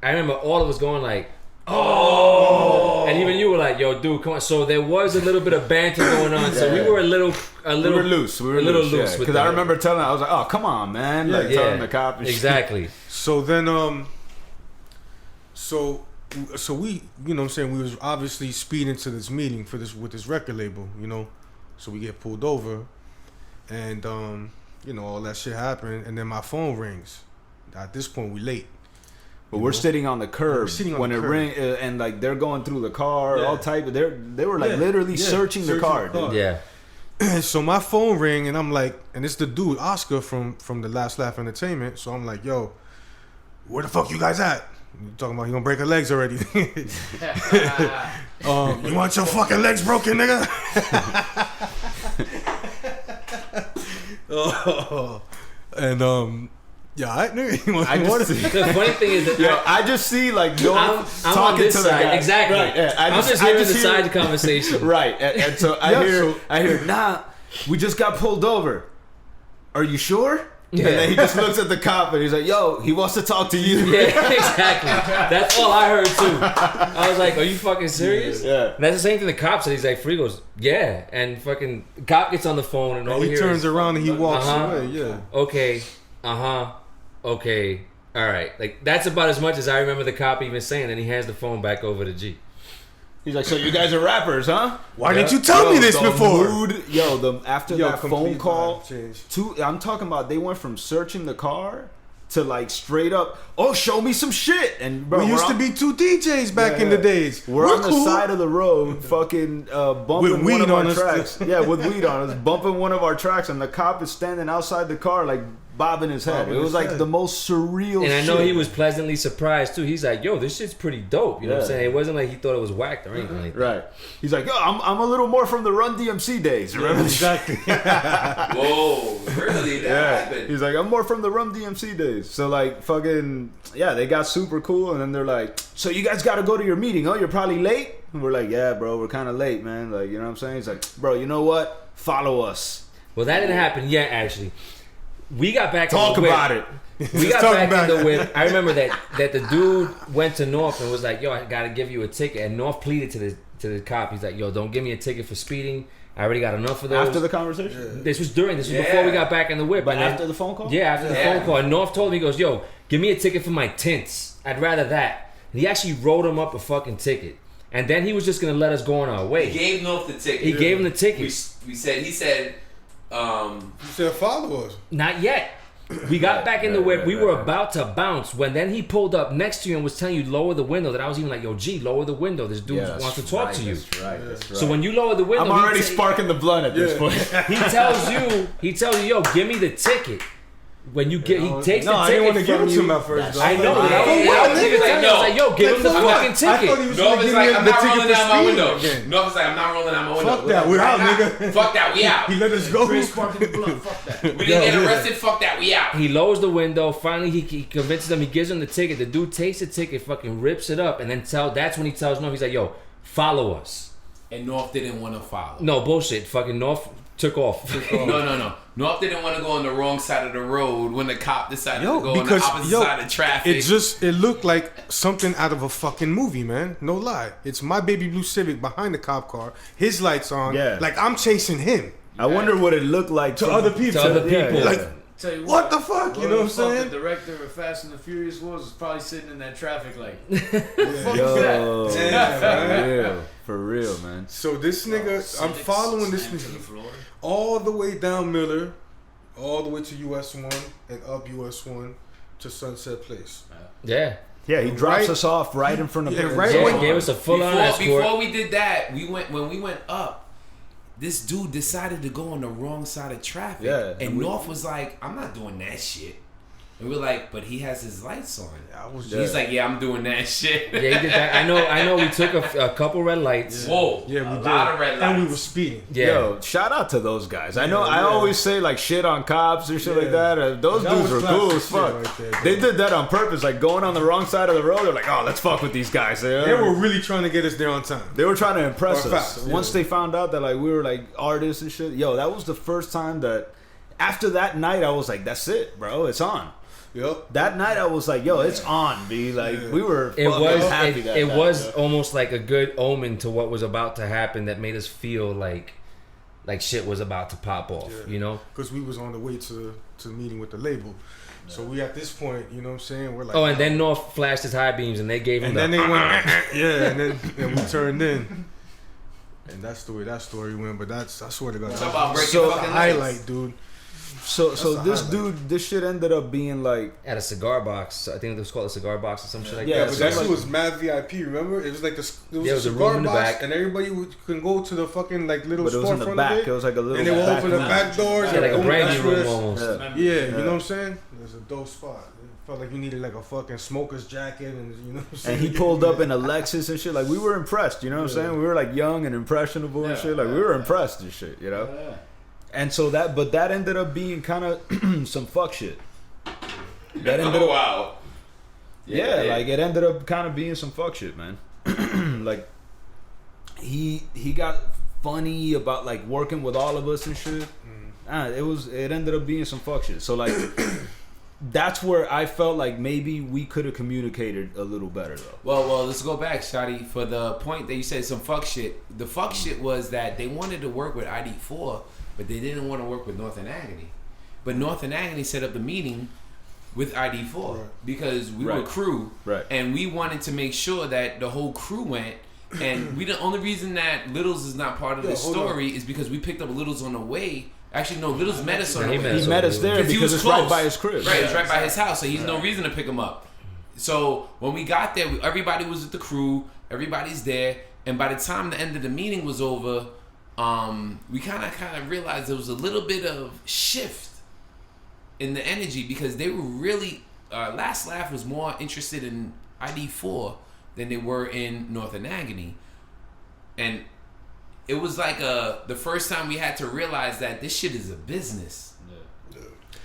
I remember all of us going like, oh, and even you were like, yo, dude, come on. So there was a little bit of banter going on. So we were a little We were loose. We were a little loose. loose with Because I that. remember telling, I was like, "Oh, come on, man!" Like telling the cop. And exactly. So then, so we, you know what I'm saying, we was obviously speeding to this meeting with this record label, you know. So we get pulled over, And you know, all that shit happened, and then my phone rings. At this point, we late. But we're sitting on the curb when it ring, and like they're going through the car, all type of. They were like literally searching the car. Dude. Yeah. So my phone ring, and I'm like, and it's the dude Oscar from the Last Laugh Entertainment. So I'm like, yo, where the fuck you guys at? You talking about he gonna break her legs already? You want your fucking legs broken, nigga? And yeah, I nigga. The funny thing is that I just see like I'm talking on this to the side. guy. Exactly. Right, yeah, I'm just hearing the side conversation. Right, and so I hear, nah, we just got pulled over. Are you sure? Yeah. And then he just looks at the cop and he's like, yo, he wants to talk to you. Yeah, exactly. That's all I heard too. I was like, are you fucking serious? Yeah. And that's the same thing the cop said. He's like, Free goes, yeah. And fucking cop gets on the phone and all he turns around and he walks uh-huh, away. Yeah. Okay. Okay. All right. Like, that's about as much as I remember the cop even saying. And he hands the phone back over to G. He's like, so you guys are rappers, huh? Why didn't you tell me this before? After that phone call, changed. I'm talking about they went from searching the car to like straight up, oh, show me some shit. And bro, we used to be two DJs back in the days. We're on the side of the road, fucking bumping one of our tracks. Yeah, with weed on us, bumping one of our tracks, and the cop is standing outside the car like bobbing his head. It was like the most surreal shit. And I know he was pleasantly surprised too. He's like, yo, this shit's pretty dope. You know what I'm saying? It wasn't like he thought it was whacked or anything like that. Right. He's like, yo, I'm a little more from the Run DMC days. Remember? Exactly. Whoa, really? That happened. He's like, I'm more from the Run DMC days. So like fucking they got super cool, and then they're like, so you guys got to go to your meeting? Oh, you're probably late. And we're like, yeah, bro, we're kind of late, man. Like, you know what I'm saying? He's like, bro, you know what? Follow us. Well, that didn't happen yet, actually. We got back. Talk about it. We got back in the whip. I remember that the dude went to North and was like, "Yo, I gotta give you a ticket." And North pleaded to the cop. He's like, "Yo, don't give me a ticket for speeding. I already got enough of those." After the conversation, this was before we got back in the whip. But and after the phone call, after the phone call, and North told me, he goes, "Yo, give me a ticket for my tints. I'd rather that." And he actually wrote him up a fucking ticket. And then he was just gonna let us go on our way. He gave North the ticket. He gave him the ticket. He said. You said follow us. Not yet. We got back in the whip. We were about to bounce when then he pulled up next to you and was telling you lower the window. That I was even like, yo, G, lower the window. This dude wants to talk to you. That's right. So when you lower the window, I'm already sparking the blunt at this point. He tells you, yo, give me the ticket. When you get, he takes the ticket. I didn't want to give it to him you. at first. I know. I was like, yo, give him the fucking ticket. North is like, I'm not rolling down my window. North is like, I'm not rolling down my window. Fuck that, we're out, nigga. Fuck that, we out. He let us go. Fuck that. We didn't get arrested. Fuck that, we out. He lowers the window. Finally, he convinces them. He gives him the ticket. The dude takes the ticket, fucking rips it up, and then that's when he tells North, he's like, yo, follow us. And North didn't want to follow. No, bullshit. Fucking North took off. No. North didn't want to go on the wrong side of the road when the cop decided to go on the opposite side of traffic. It looked like something out of a fucking movie, man. No lie. It's my baby blue Civic behind the cop car. His lights on. Yeah. Like I'm chasing him. I wonder what it looked like to other people. Like, tell you what the fuck? You know what I'm saying? The director of Fast and the Furious was probably sitting in that traffic like, for real, man. So this nigga, I'm following this nigga all the way down Miller, all the way to US 1 and up US 1 to Sunset Place. Yeah. Yeah, he drops us off right in front of He gave us a full-on escort. Before we did that, when we went up, this dude decided to go on the wrong side of traffic. Yeah, and North was like, I'm not doing that shit. And we're like, but he has his lights on. He's like, yeah, I'm doing that shit. Yeah, he did that. I know. We took a couple red lights. Whoa, yeah, we a did. lot of red lights, and we were speeding. Yeah. Yo, shout out to those guys. I know. I always say like shit on cops or shit like that. Those dudes were cool as fuck. Right they did that on purpose, like going on the wrong side of the road. They're like, oh, let's fuck with these guys. They were really trying to get us there on time. They were trying to impress us. Fast, Once they found out that like we were like artists and shit. Yo, that was the first time that. After that night, I was like, that's it, bro. It's on. Yep. That night I was like, yo, it's on, B. Like we were it was happy it was almost like a good omen to what was about to happen that made us feel like shit was about to pop off, you know? Because we was on the way to the meeting with the label. Yeah. So we at this point, you know what I'm saying? We're like, oh, and then North flashed his high beams and they gave him and then they went, yeah, and then we turned in. And that's the way that story went. But I swear to God, Talk about breaking so fucking highlight, legs. dude. So this highlight. dude, this shit ended up being like, At a cigar box. I think it was called a cigar box or some shit like Yeah, that. But so that like- shit was mad VIP. Remember, it was like it Yeah, was it a was a cigar room in the box, back. and everybody can go to the fucking like little but it was in the storefront back. of It it. was like a little. And they would back open the room. back doors. Yeah, like a and brand that's new room where- almost. Yeah. Yeah, you know what I'm saying? It was a dope spot. It felt like you needed like a fucking smoker's jacket, and you know what I'm saying? And he pulled up in a Lexus and shit. Like, we were impressed, you know what I'm saying? We were like young and impressionable and shit. Like, we were impressed and shit, you know? And so that ended up being kind of some fuck shit. That ended up, wow. yeah, like it ended up kind of being some fuck shit, man. Like, he got funny about like working with all of us and shit. It ended up being some fuck shit. So like, that's where I felt like maybe we could have communicated a little better though. Well, let's go back, Shottie, for the point that you said some fuck shit. The fuck shit was that they wanted to work with ID4, but they didn't want to work with North and Agony. But North and Agony set up the meeting with ID4 because we were crew, and we wanted to make sure that the whole crew went. And the only reason that Littles is not part of this story is because we picked up Littles on the way. Actually, no, Littles met us on the way. He met us there because it's right by his crib. Right, it's right by his house, so he's no reason to pick him up. So when we got there, everybody was with the crew. Everybody's there, and by the time the end of the meeting was over, we kind of realized there was a little bit of shift in the energy because they were really Last Laugh was more interested in ID4 than they were in North and Agony, and it was like the first time we had to realize that this shit is a business.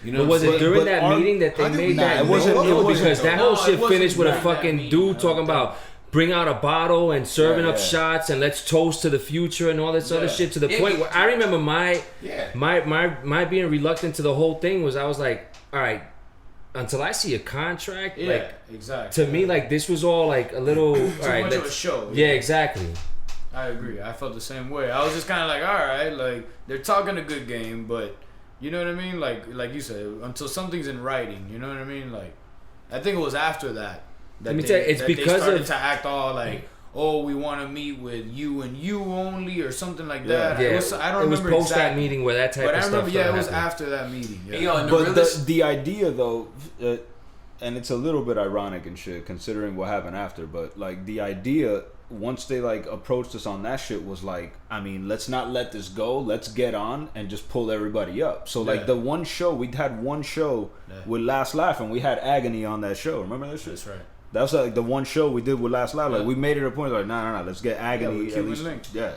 You know, But was it during that our- meeting that they made that? it wasn't- No, it wasn't- because that whole shit finished with a during that fucking meeting. dude talking about bring out a bottle and serving up yeah. shots and let's toast to the future and all this other shit to the Yeah, point where I remember my being reluctant to the whole thing was I was like, all right, until I see a contract, like exactly. to me like this was all like a little all Too right, much of a let's- show. Yeah, exactly. I agree. I felt the same way. I was just kind of like, all right, like they're talking a good game, but you know what I mean? Like you said, until something's in writing, you know what I mean? Like, I think it was after that. Let me tell you, it's that because they started of to act all like, oh, we want to meet with you and you only, or something like that. yeah. I don't it was remember post that exactly. meeting where that type But of I stuff remember, it was happened. after that meeting. Yeah. Yo, and But the idea though, and it's a little bit ironic and shit considering what happened after, but like the idea once they like approached us on that shit was like, I mean, let's not let this go. Let's get on and just pull everybody up. So like the one show, we'd had one show with Last Laugh and we had Agony on that show. Remember that shit? That's right. That was like the one show we did with Last Laugh. Like we made it a point like, nah, let's get Agony at Cuban least. Link. Yeah.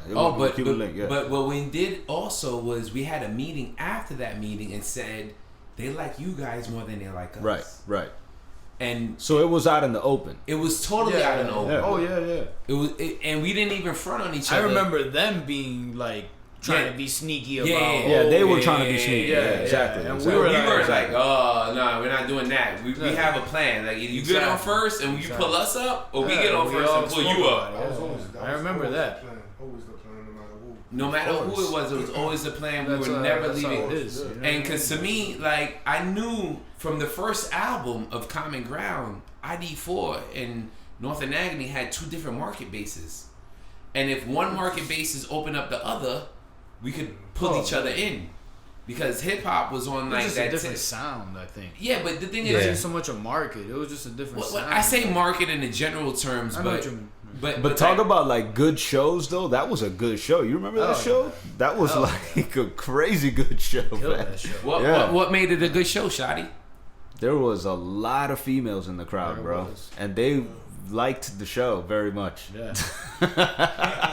Cuban Link, yeah. But what we did also was we had a meeting after that meeting and said they like you guys more than they like us. Right. And So it was out in the open. it was totally out in the open. Yeah. Oh yeah. And we didn't even front on each I other. remember them being like trying to be sneaky about. Yeah, they were trying to be sneaky. yeah, Exactly. yeah. And exactly. we were like, oh no, we're not doing that. We have a plan. Like, you get on first and you pull us up, or we get on first and pull you up. I remember that. Always the plan, no matter who. No matter who it was always the plan. We were never leaving. And because to me, like, I knew from the first album of Common Ground, ID4 and North and Agony had two different market bases. And if one market bases opened up the other, we could pull each other in. Because hip hop was on like just that a different sound, I think. Yeah, but the thing It is, wasn't so much a market. It was just a different sound. I say market in the general terms, I know but what you mean. But talk about like good shows though. That was a good show. You remember that show? That was like a crazy good show. Killed Man. that show. What made it a good show, Shottie? There was a lot of females in the crowd, bro, and they liked the show very much. Yeah.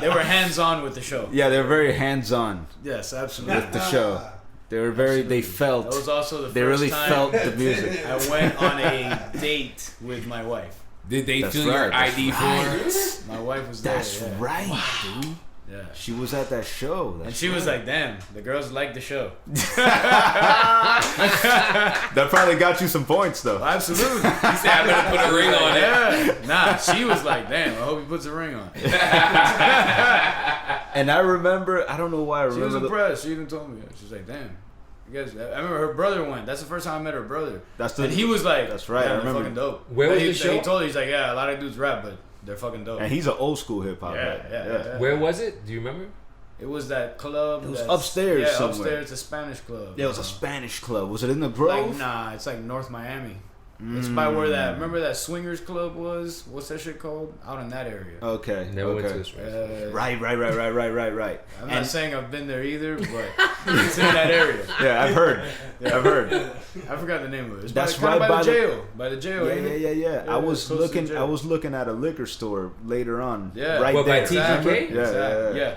They were hands on with the show. Yeah, they're very hands-on Yes, absolutely. with the show. They were very. They felt. That was also the They first really time felt the music. I went on a date with my wife. Did they That's feel your right, that's ID for it? My wife was That's there. Yeah. right, dude. Yeah. She was at that show. And she was like, damn, the girls like the show. That probably got you some points though. Absolutely. He said, I better put a ring on it. Yeah. Nah, she was like, damn, I hope he puts a ring on. And I remember. I don't know why I She was remember. impressed. She even told me that. She was like, damn. You guys, I remember her brother went. That's the first time I met her brother. And he was like, that's right, I "Damn, they're remember." fucking dope. Where was he, the show? He told her, he's like, yeah, a lot of dudes rap, but they're fucking dope. And he's an old school hip hop. Yeah. Where was it? Do you remember? It was that club. It was upstairs somewhere. Upstairs, a Spanish club. Yeah, it was a Spanish club. Was it in the Grove? Like, nah, it's like North Miami. It's by where that, remember that swingers club was? What's that shit called? Out in that area. Okay. Never went to okay. this restaurant. Right. I'm not saying I've been there either, but it's in that area. Yeah, I've heard. I forgot the name of it. It's That's by right by the jail. By the jail. Yeah. I was close to the jail. looking at a liquor store later on. Yeah. Right What, there. by TGK?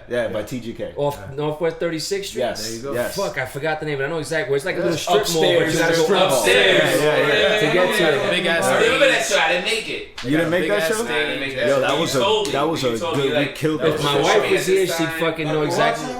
Yeah, by TGK. Off Northwest 36th Street? Yes. There you go. Yes. Fuck, I forgot the name, but I know exactly where. It's like a little strip Upstairs, mall, but you that's gotta go strip mall. upstairs Yeah. to get to it. Big ass I remember that stage. show. I didn't make it. You didn't make that show? I didn't make that Yo, show. that You was told me. a You told me, good. We like, killed that that If was my a wife show was at here, this she'd time. fucking know exactly.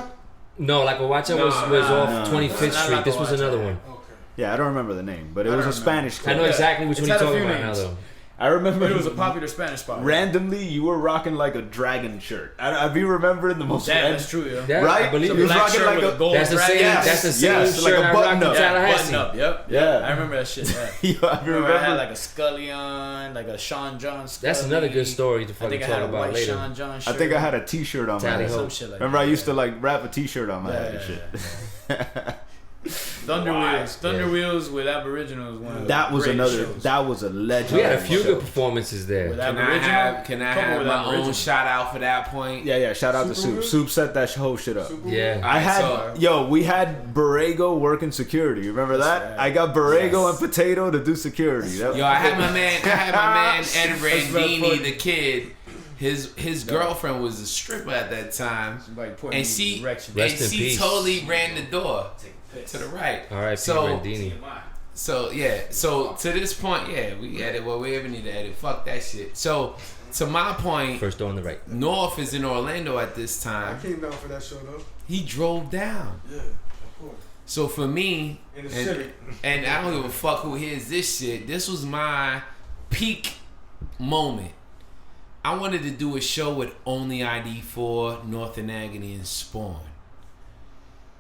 No, like Wacha was off 25th It's not Street. This was Wacha. another one. Okay. Yeah, I don't remember the name, but it I was a don't remember. Spanish I club. know exactly which It's one you're had a talking few about now, names. though. I remember But it was a popular Spanish spot. randomly you were rocking like a dragon shirt. I be remembering the most. Damn, that's true, yo. Yeah, Right? I believe So you. you was Black rocking shirt like with a a gold That's the same. dragon. That's the same Yes, shirt like a I button rocked in up. Tallahassee. Button up, yep. Yeah. I remember that shit, yeah. Yo, I Remember I had remember. like a Scully on, like a Sean John Scully. That's another good story to I fucking think I talk had a about white later. Sean John I shirt. think I had a T-shirt on my Tally head. ho. some shit like Remember, that. I used to like wrap a T-shirt on my head and shit. Yeah. Thunder Wheels with Aboriginals. One of the That was great another. shows. That was a legend. We had a few good performances there. With Can I Aboriginal? have Couple with my own Aboriginal. shout out for that point? Yeah. Shout out to Soop. Soup set that whole shit up. Yeah. I had so- we had Borrego working security. You remember that? right. I got Borrego and Potato to do security. That- Yo, I had my man Ed Randini, funny. the kid. His girlfriend was a stripper at that time, Somebody pointing and me she in the direction. Rest in peace. totally ran the door to the right. All right, So Randini. so to this point, we edit what we ever need to edit. Fuck that shit. So to my point, First door on the right. North is in Orlando at this I time. came down for that show though. He drove down. Yeah, of course. So for me, In the city. and I don't give a fuck who hears this shit. This was my peak moment. I wanted to do a show with only ID4, North and Agony, and Spawn.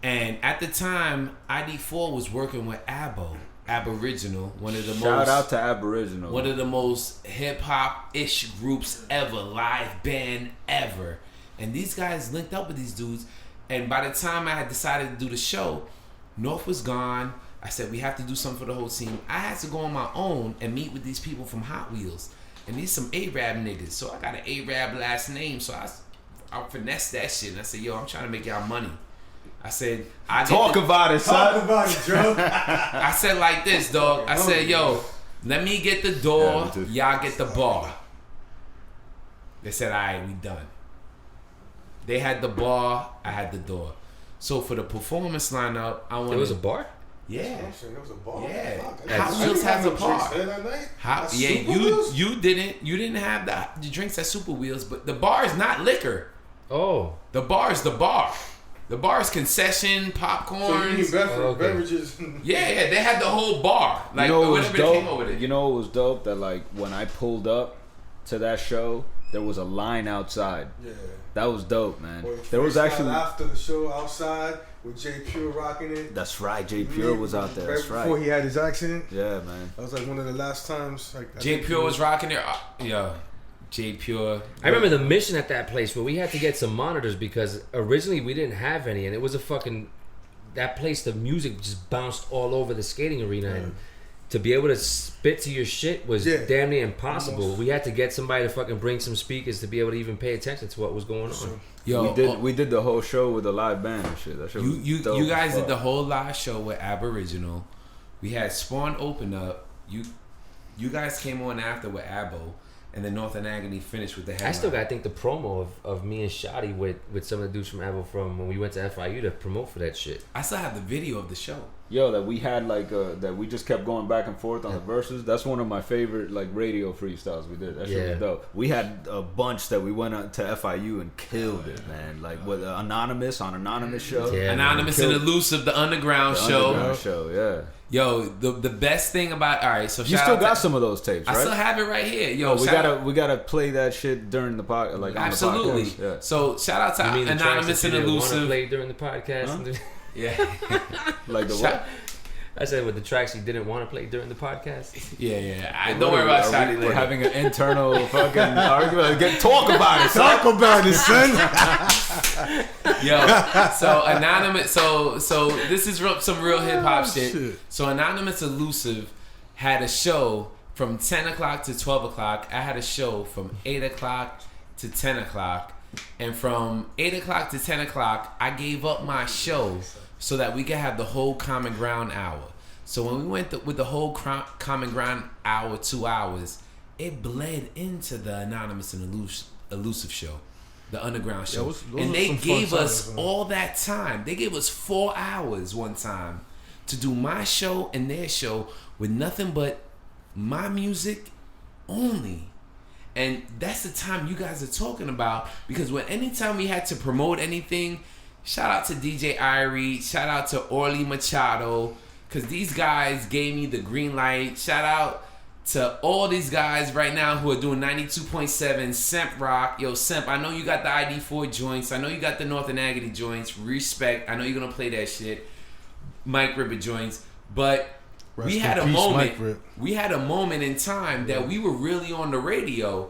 And at the time, ID4 was working with Aboriginal, one of the Shout out to Aboriginal. one of the most hip hop ish groups ever, live band ever. And these guys linked up with these dudes. And by the time I had decided to do the show, North was gone. I said, we have to do something for the whole team. I had to go on my own and meet with these people from Hot Wheels. And these some Arab niggas. So I got an Arab last name. So I finessed that shit. And I said, yo, I'm trying to make y'all money. I said, Talk about it, son. Talk about it, Joe. I said like this, dog. I said, yo, let me get the door, Yeah, me too. y'all get the bar. They said, all right, we done. They had the bar, I had the door. So for the performance lineup, I wanted. There was a bar? Yeah. I'm saying there was a bar. Yeah. Fuck, Hot I Wheels didn't has have a no drinks bar. there that night. How? At Yeah, Super Wheels? you didn't have the drinks at Super Wheels, but the bar is not liquor. Oh. The bar is the bar. The bar is concession, popcorn. So you need Okay. beverages. Yeah, they had the whole bar. Like You know what was whatever they came up dope? with it. You know what was dope? That like when I pulled up to that show, there was a line outside. Yeah. That was dope, man. Or There was freestyle actually. after the show outside with Jay Pure rocking it. That's right. Jay Pure was out there. That's Before right. he had his accident. Yeah, man. That was like one of the last times. Like I J think Pure he was rocking there. Yo, J Pure. I remember the mission at that place where we had to get some monitors because originally we didn't have any, and it was a fucking that place. The music just bounced all over the skating arena, and to be able to spit to your shit was Yeah. damn near impossible. Almost. We had to get somebody to fucking bring some speakers to be able to even pay attention to what was going on. Yo, we did the whole show with a live band and shit. That shit was you dope guys as did fuck. the whole live show with Aboriginal. We had Spawn open up. You guys came on after with Abo, and then North and Agony finished with the headline. I still got, I think, the promo of me and Shottie with some of the dudes from Avo from when we went to FIU to promote for that shit. I still have the video of the show. Yo, that we had like that we just kept going back and forth on the verses. That's one of my favorite like radio freestyles we did. That shit was dope. We had a bunch that we went on to FIU and killed it, man. Like with Anonymous on Anonymous show. Yeah, Anonymous and Elusive, the Underground The show. Underground show, yeah. Yo, the best thing about so You shout still out got to- some of those tapes, right? I still have it right here. Yo, we shout out- gotta play that shit during the podcast, like on absolutely. the podcast. Yeah. So shout out to You mean the tracks Anonymous that and you didn't want to Elusive. play during the podcast? Yeah. Like the Shout- what? I said with the tracks he didn't want to play during the podcast. Yeah. Don't worry about Shottie later. We're having an internal fucking argument. Talk about it. Talk about it, son. Yo, so Anonymous. So this is some real hip hop shit. So Anonymous Elusive had a show from 10 o'clock to 12 o'clock. I had a show from 8 o'clock to 10 o'clock. And from 8 o'clock to 10 o'clock, I gave up my show so that we could have the whole Common Ground hour. So when we went with the whole Common Ground hour, 2 hours, it bled into the Anonymous and Elusive show, the underground show. And they gave us all that time. They gave us 4 hours one time to do my show and their show with nothing but my music only. And that's the time you guys are talking about, because anytime we had to promote anything, shout out to DJ Irie, shout out to Orly Machado, because these guys gave me the green light. Shout out to all these guys right now who are doing 92.7 Semp Rock. Yo, Semp, I know you got the ID4 joints. I know you got the North and Agony joints. Respect. I know you're going to play that shit. Mike Ripper joints. But we had a moment. We had a moment in time that we were really on the radio,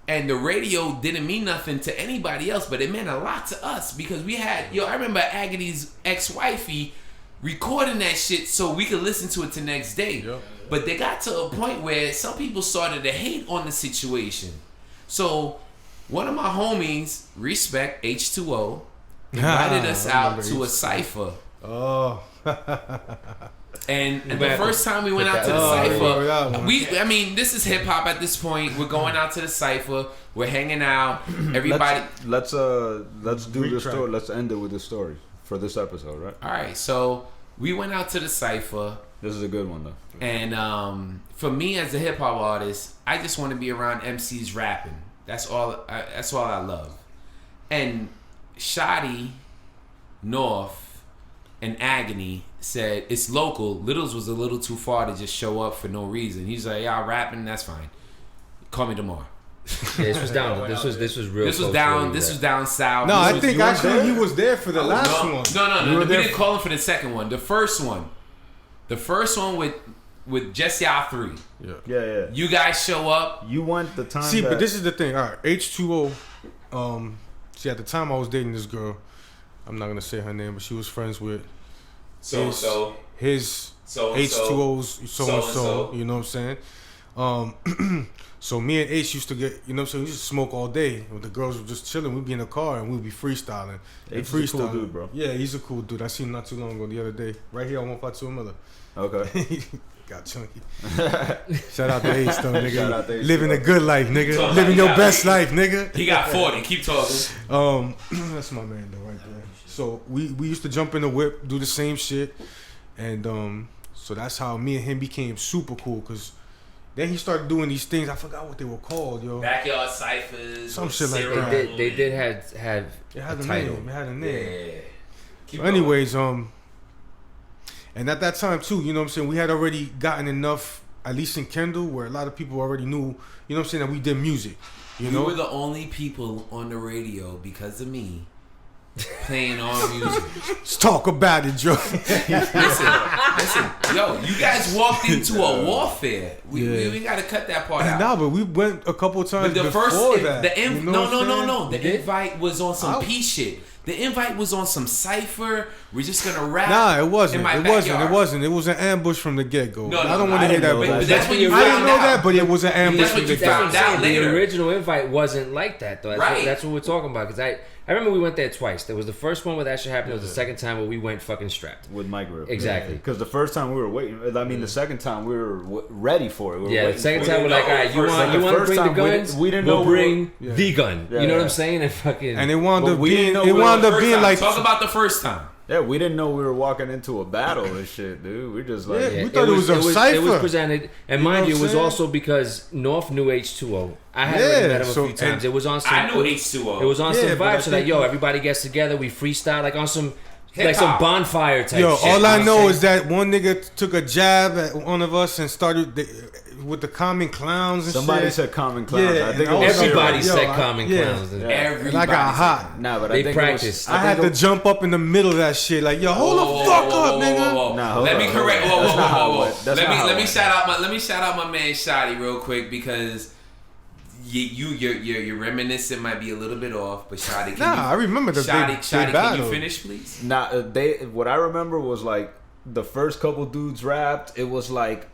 and the radio didn't mean nothing to anybody else, but it meant a lot to us because we had. I remember Agony's ex-wifey recording that shit so we could listen to it the next day. Yep. But they got to a point where some people started to hate on the situation. So one of my homies, respect H2O, invited us out to a cypher. Oh. And the first time we went out to the cypher, this is hip hop at this point. We're going out to the cypher. We're hanging out. Everybody, let's do the story. Let's end it with the story for this episode, right? All right. So we went out to the cypher. This is a good one though. And for me as a hip hop artist, I just want to be around MCs rapping. That's all I love. And Shottie, North, and Agony said it's local. Littles was a little too far to just show up for no reason. He's like, y'all rapping, that's fine. Call me tomorrow. Yeah, this was down. This was real. This was down. This was down south. No, I think actually he was there for the last one. No. We didn't call him for the second one. The first one with just y'all three. Yeah. You guys show up. You want the time. See, but this is the thing. All right, H2O. See, at the time I was dating this girl. I'm not gonna say her name, but she was friends with his H2O's so. You know what I'm saying? So me and H used to get, you know what I'm saying, we used to smoke all day. When the girls were just chilling, we'd be in the car and we'd be freestyling. H is a cool dude, bro. Yeah, he's a cool dude. I seen him not too long ago, the other day. Right here on 152 Miller. Okay. Got chunky. Shout out to H though, nigga. Shout out to H, living a good life, nigga. Living your best life, nigga. He got 40. Keep talking. That's my man though, right there. So we used to jump in the whip, do the same shit. And so that's how me and him became super cool, because then he started doing these things. I forgot what they were called, yo. Backyard ciphers. Some shit like that. They did have it had a title. name. It had a name. Yeah. So anyways, and at that time too, you know what I'm saying, we had already gotten enough, at least in Kendall, where a lot of people already knew, you know what I'm saying, that we did music. You know? We were the only people on the radio because of me playing our music. Let's talk about it, Joe. Listen, yo, you guys walked into a warfare. We got to cut that part out. Nah, but we went a couple times but before that. No. The invite was on some P shit. The invite was on some cypher. We're just gonna rap. Nah, it wasn't. In my it backyard. wasn't. It was an ambush from the get go. No, I don't want to hear that. But that's when you I didn't found know out. that, but it was an ambush. That's what you found out later. The original invite wasn't like that, though. That's what we're talking about. Because I remember we went there twice. There was the first one where that shit happened. It was the second time where we went fucking strapped with Mike Rip. Exactly. Because the first time we were waiting. I mean, the second time we were ready for it. The second time we're like, all right, you want to bring the guns? We didn't know. We'll bring the gun. You know what I'm saying? And it wound up being like, talk about the first time. Yeah, we didn't know we were walking into a battle and shit, dude. We just like we thought it was a cipher. It was presented, and mind you, it was also because North knew H2O. I had already met him a few times. It was on some. I knew H2O. It was on some vibes, so that everybody gets together, we freestyle like on some Like some bonfire type Yo, shit. all I know is that one nigga took a jab at one of us and started with the common clowns and Somebody shit. said common clowns. Yeah, I think and it was Everybody Yo, said I- common yeah. clowns. Yeah. And I got hot. Nah, but I They think practiced. I had to jump up in the middle of that shit. Like, yo, hold the fuck up, nigga. Nah, hold Let on, me hold on. correct. That's not how it Whoa. went. That's not how Let it me went. shout out my man Shottie real quick because your reminiscent might be a little bit off, but Shottie, I remember the big Shottie, can battle. you finish, please? Nah, what I remember was like the first couple dudes rapped. It was like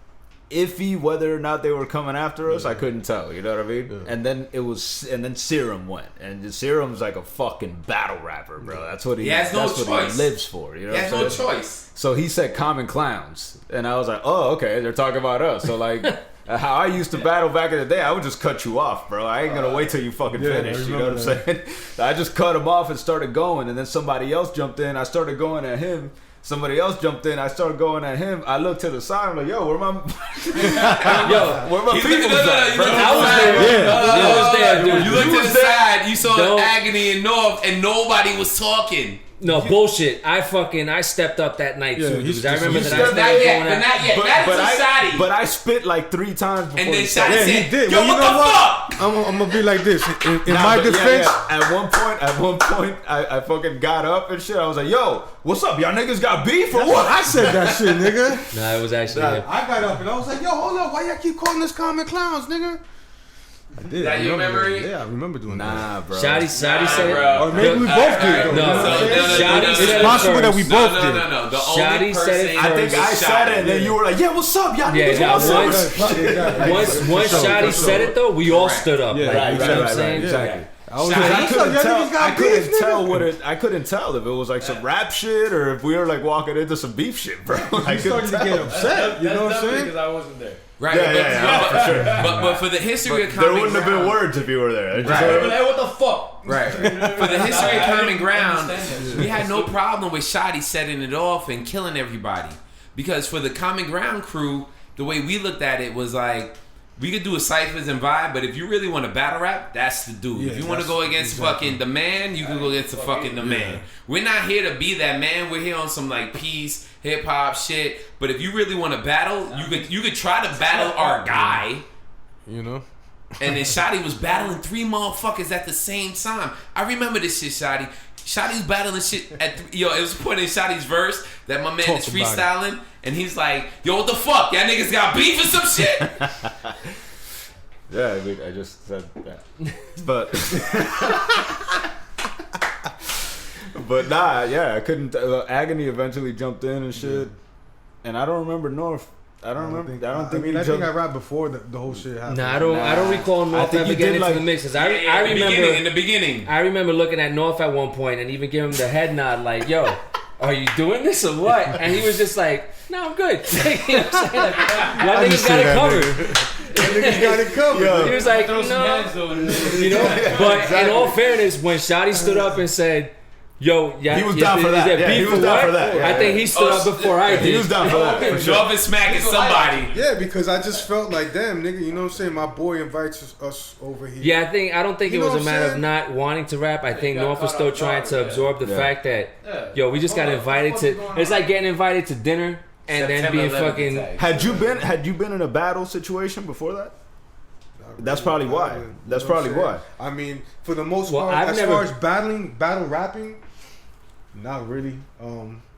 iffy whether or not they were coming after us. I couldn't tell. You know what I mean? Yeah. And then Serum went, and Serum's like a fucking battle rapper, bro. That's what He has no that's what choice. he lives for. You know He has what I'm no saying? choice. So he said common clowns, and I was like, oh, okay, they're talking about us. So like. How I used to battle back in the day, I would just cut you off, bro. I ain't gonna wait till you fucking Yeah, finish. I You know what I'm remember saying? I just cut him off and started going, and then somebody else jumped in. I started going at him. Somebody else jumped in. I started going at him. I looked to the side. I'm like, yo, where my where my people at? bro? I was there. I was there, dude. You looked to the side, you saw Don't- Agony and North, and nobody was talking. No, bullshit. I stepped up that night Yeah, too. he's- Because I remember he's that I stepped- started Not yet, going but at. not yet. Not until Shottie. But I spit like 3 times before And then he Shottie started. Yeah, said, he did. yo, Well, you what know the what? fuck? I'm gonna be like this. In Nah, my but defense, At one point, I fucking got up and shit. I was like, yo, what's up? Y'all niggas got beef or what? I said that shit, nigga. Nah, it was actually him. I got up and I was like, yo, hold up. Why y'all keep calling us common clowns, nigga? I did. That I your remember memory? that. Yeah, I remember doing that. Nah, bro. Shottie said it. bro. Or maybe we both did, though. No, You know what I'm saying? Shottie said It's it possible that we first. both did. No. The Shottie only said person. it I think first. I said it, and then you were like, yeah, what's up? Y'all Yeah, niggas, now what's up? Exactly. once Shottie said it though, we all stood up. Yeah, Like, right, you know what I'm right, saying? exactly. I was Shottie, like, I what's up? couldn't Y'all tell. niggas got I couldn't beef, tell nigga? what it. I couldn't tell if it was like some rap shit or if we were like walking into some beef shit, bro. I You couldn't started to tell. get upset. You know what I'm saying? Because I wasn't there. Right, Yeah, but, for sure. but for the history of There common wouldn't have been ground, words if you were there. Just Right. like- Hey, what the fuck? right? For the history of common ground, understand that. we had no problem with Shottie setting it off and killing everybody, because for the common ground crew, the way we looked at it was like, we could do a ciphers and vibe, but if you really want to battle rap, that's the dude. Yeah, if you want to that's- go against exactly. fucking the man, you can go against the fucking the man. We're not here to be that man. We're here on some like peace, hip hop shit. But if you really want to battle, you could try to battle our guy. You know? And then Shottie was battling 3 motherfuckers at the same time. I remember this shit, Shottie. Shottie's battling shit at yo. It was a point in Shottie's verse that my man Talk is about it. freestyling, and he's like, "Yo, what the fuck? Y'all niggas got beef or some shit?" Yeah, I just said that. But but nah, yeah, I couldn't. Agony eventually jumped in and shit, and I don't remember North. I don't remember. I don't think I he think jumped. I rapped before the whole shit happened. Nah, I don't recall North think ever you getting did, into like- the mix. 'Cause I in remember the beginning. I remember looking at North at one point and even giving him the head nod, like, "Yo, are you doing this or what?" And he was just like, "No, I'm good." You know what I'm saying? Like, y'all I just niggas got say it that, covered. Niggas got it covered. Yo. He was like, Throw some "No." hands over there. You know, but in all fairness, when Shottie stood up and said, "Yo, yeah," He was down for that. Yeah, he was down for that. Yeah, I think he stood up before I did. He was down for that. For sure. North is smacking somebody. Yeah, because I just felt like, damn, nigga, you know what I'm saying? My boy invites us over here. Yeah, I don't think You it know was a what I'm matter of saying? not wanting to rap. I think got North was caught still off trying guard, to yeah. absorb the Yeah. fact that, Yeah. yo, we just got Hold on, invited what's to. going on? It's like getting invited to dinner and then September being 11th fucking. attack. Had you been in a battle situation before that? That's probably I why. haven't, That's you know what probably I'm why. saying? I mean, for the most Well, part, I've as never- far as battle rapping, not really.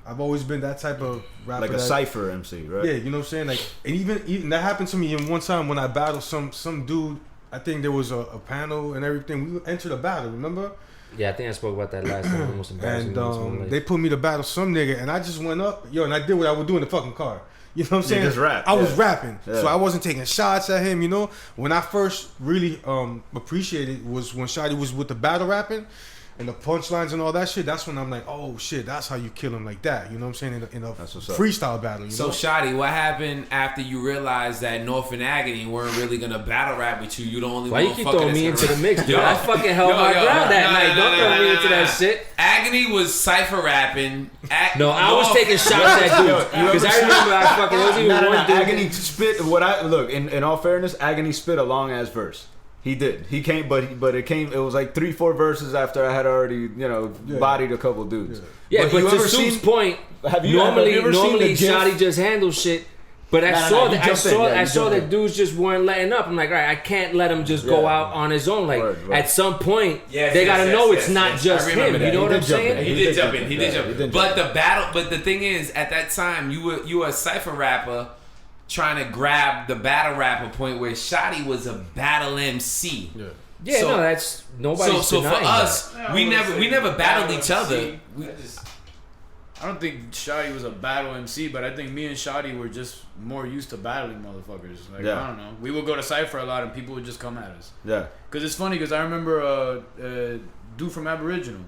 I've always been that type of rapper. Like a that- cipher MC, right? Yeah, you know what I'm saying? Like, and even that happened to me in one time when I battled some dude. I think there was a panel and everything. We entered a battle, remember? Yeah, I think I spoke about that last time. Almost embarrassing. And moments of my life. they put me to battle some nigga, and I just went up, and I did what I would do in the fucking car. You know what I'm saying? just rap, I was yeah. rapping, Yeah. so I wasn't taking shots at him. You know, when I first really appreciated was when Shottie was with the battle rapping and the punchlines and all that shit. That's when I'm like, oh shit, that's how you kill him like that. You know what I'm saying? In a That's what's up. freestyle battle. You So know? Shottie, what happened after you realized that North and Agony weren't really gonna battle rap with you? You the only Why you keep throwing me into the mix, dude? Yo. I fucking held my ground that night. Don't throw me into that shit. Agony was cipher rapping. No, I was taking shots at dudes because I remember I fucking. There was even Nah, one dude. Agony spit. In all fairness, Agony spit a long ass verse. He did. He came, but it came. It was like 3-4 verses after I had already, bodied a couple dudes. Yeah, but to Soup's point, normally Shottie just handles shit. But I saw that dudes just weren't letting up. I'm like, all right, I can't let him just go out on his own. Like at some point, they gotta know it's not just him. You know what I'm saying? He did jump in. But the thing is, at that time, you were a cypher rapper trying to grab the battle rapper point where Shottie was a battle MC. Yeah, so, that's nobody's So for denying us, that. we never battled each other. I don't think Shottie was a battle MC, but I think me and Shottie were just more used to battling motherfuckers. Like, I don't know. We would go to Cypher a lot and people would just come at us. Yeah. Because it's funny because I remember dude from Aboriginal.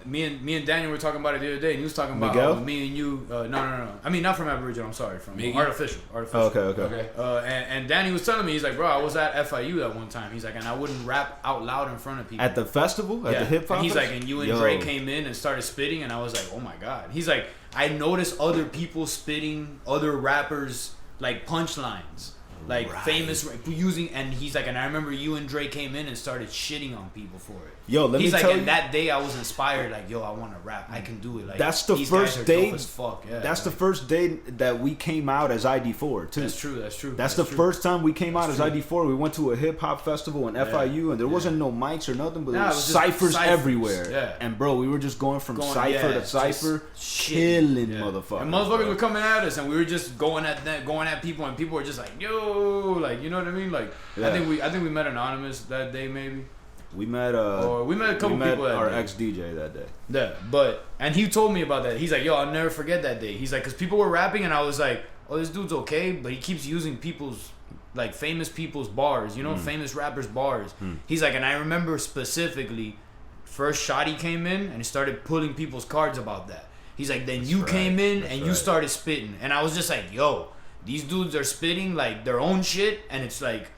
Me and Daniel were talking about it the other day, and he was talking about Miguel? me and you. No. I mean, not from Aboriginal. I'm sorry, from Artificial. Oh, okay. And Danny was telling me, he's like, bro, I was at FIU that one time. He's like, and I wouldn't rap out loud in front of people at the festival, at the hip hop. And he's like, and you and Dre came in and started spitting, and I was like, oh my god. He's like, I noticed other people spitting, other rappers like punchlines. Like famous using, and he's like, and I remember you and Dre came in and started shitting on people for it. Yo, let me tell you. And that day I was inspired. Like, yo, I want to rap. I can do it. Like, that's the these first guys are day. dope as fuck. Yeah, that's the first day that we came out as ID4 too. That's true. That's the first time we came out as ID4. We went to a hip hop festival in FIU, and there wasn't no mics or nothing, but there was ciphers everywhere. Yeah. And bro, we were just going from cipher to cipher, killing motherfuckers. And motherfuckers were coming at us, and we were just going at people, and people were just like, yo, like, you know what I mean? Like, I think we met Anonymous that day, maybe. We met a couple people that our day. ex-DJ that day. Yeah, and he told me about that. He's like, yo, I'll never forget that day. He's like, because people were rapping, and I was like, oh, this dude's okay, but he keeps using people's, like, famous people's bars, famous rappers' bars. He's like, and I remember specifically, first Shottie came in, and he started pulling people's cards about that. He's like, then you came in, and you started spitting. And I was just like, yo, these dudes are spitting, like, their own shit, and it's, like,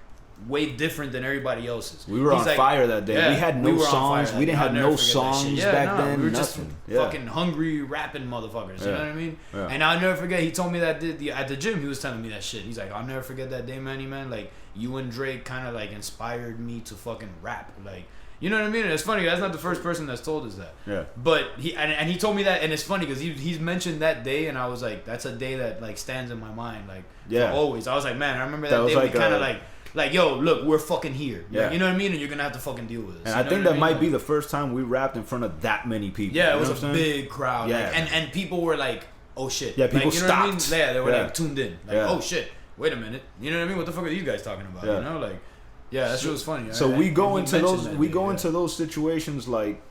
way different than everybody else's. We were on fire that day. We had no songs. We didn't have no songs back then. We were nothing. just fucking hungry rapping motherfuckers. You know what I mean? Yeah. And I'll never forget. He told me that at the gym. He was telling me that shit. He's like, I'll never forget that day, man. Like, you and Drake kind of like inspired me to fucking rap. Like, you know what I mean? And it's funny. That's not the first person that's told us that. Yeah. But he told me that, and it's funny because he's mentioned that day, and I was like, that's a day that like stands in my mind, like for always. I was like, man, I remember that day. Like we kind of like, yo, look, we're fucking here. Yeah. You know what I mean? And you're going to have to fucking deal with us. And I think that might be the first time we rapped in front of that many people. Yeah, it was a big crowd. Yeah. Like, and people were like, oh shit. Yeah, people like, you know stopped. What I mean? Yeah, they were like tuned in. Like, oh shit, wait a minute. You know what I mean? What the fuck are you guys talking about? Yeah. You know? Like, yeah, that shit was funny. So we go into those situations like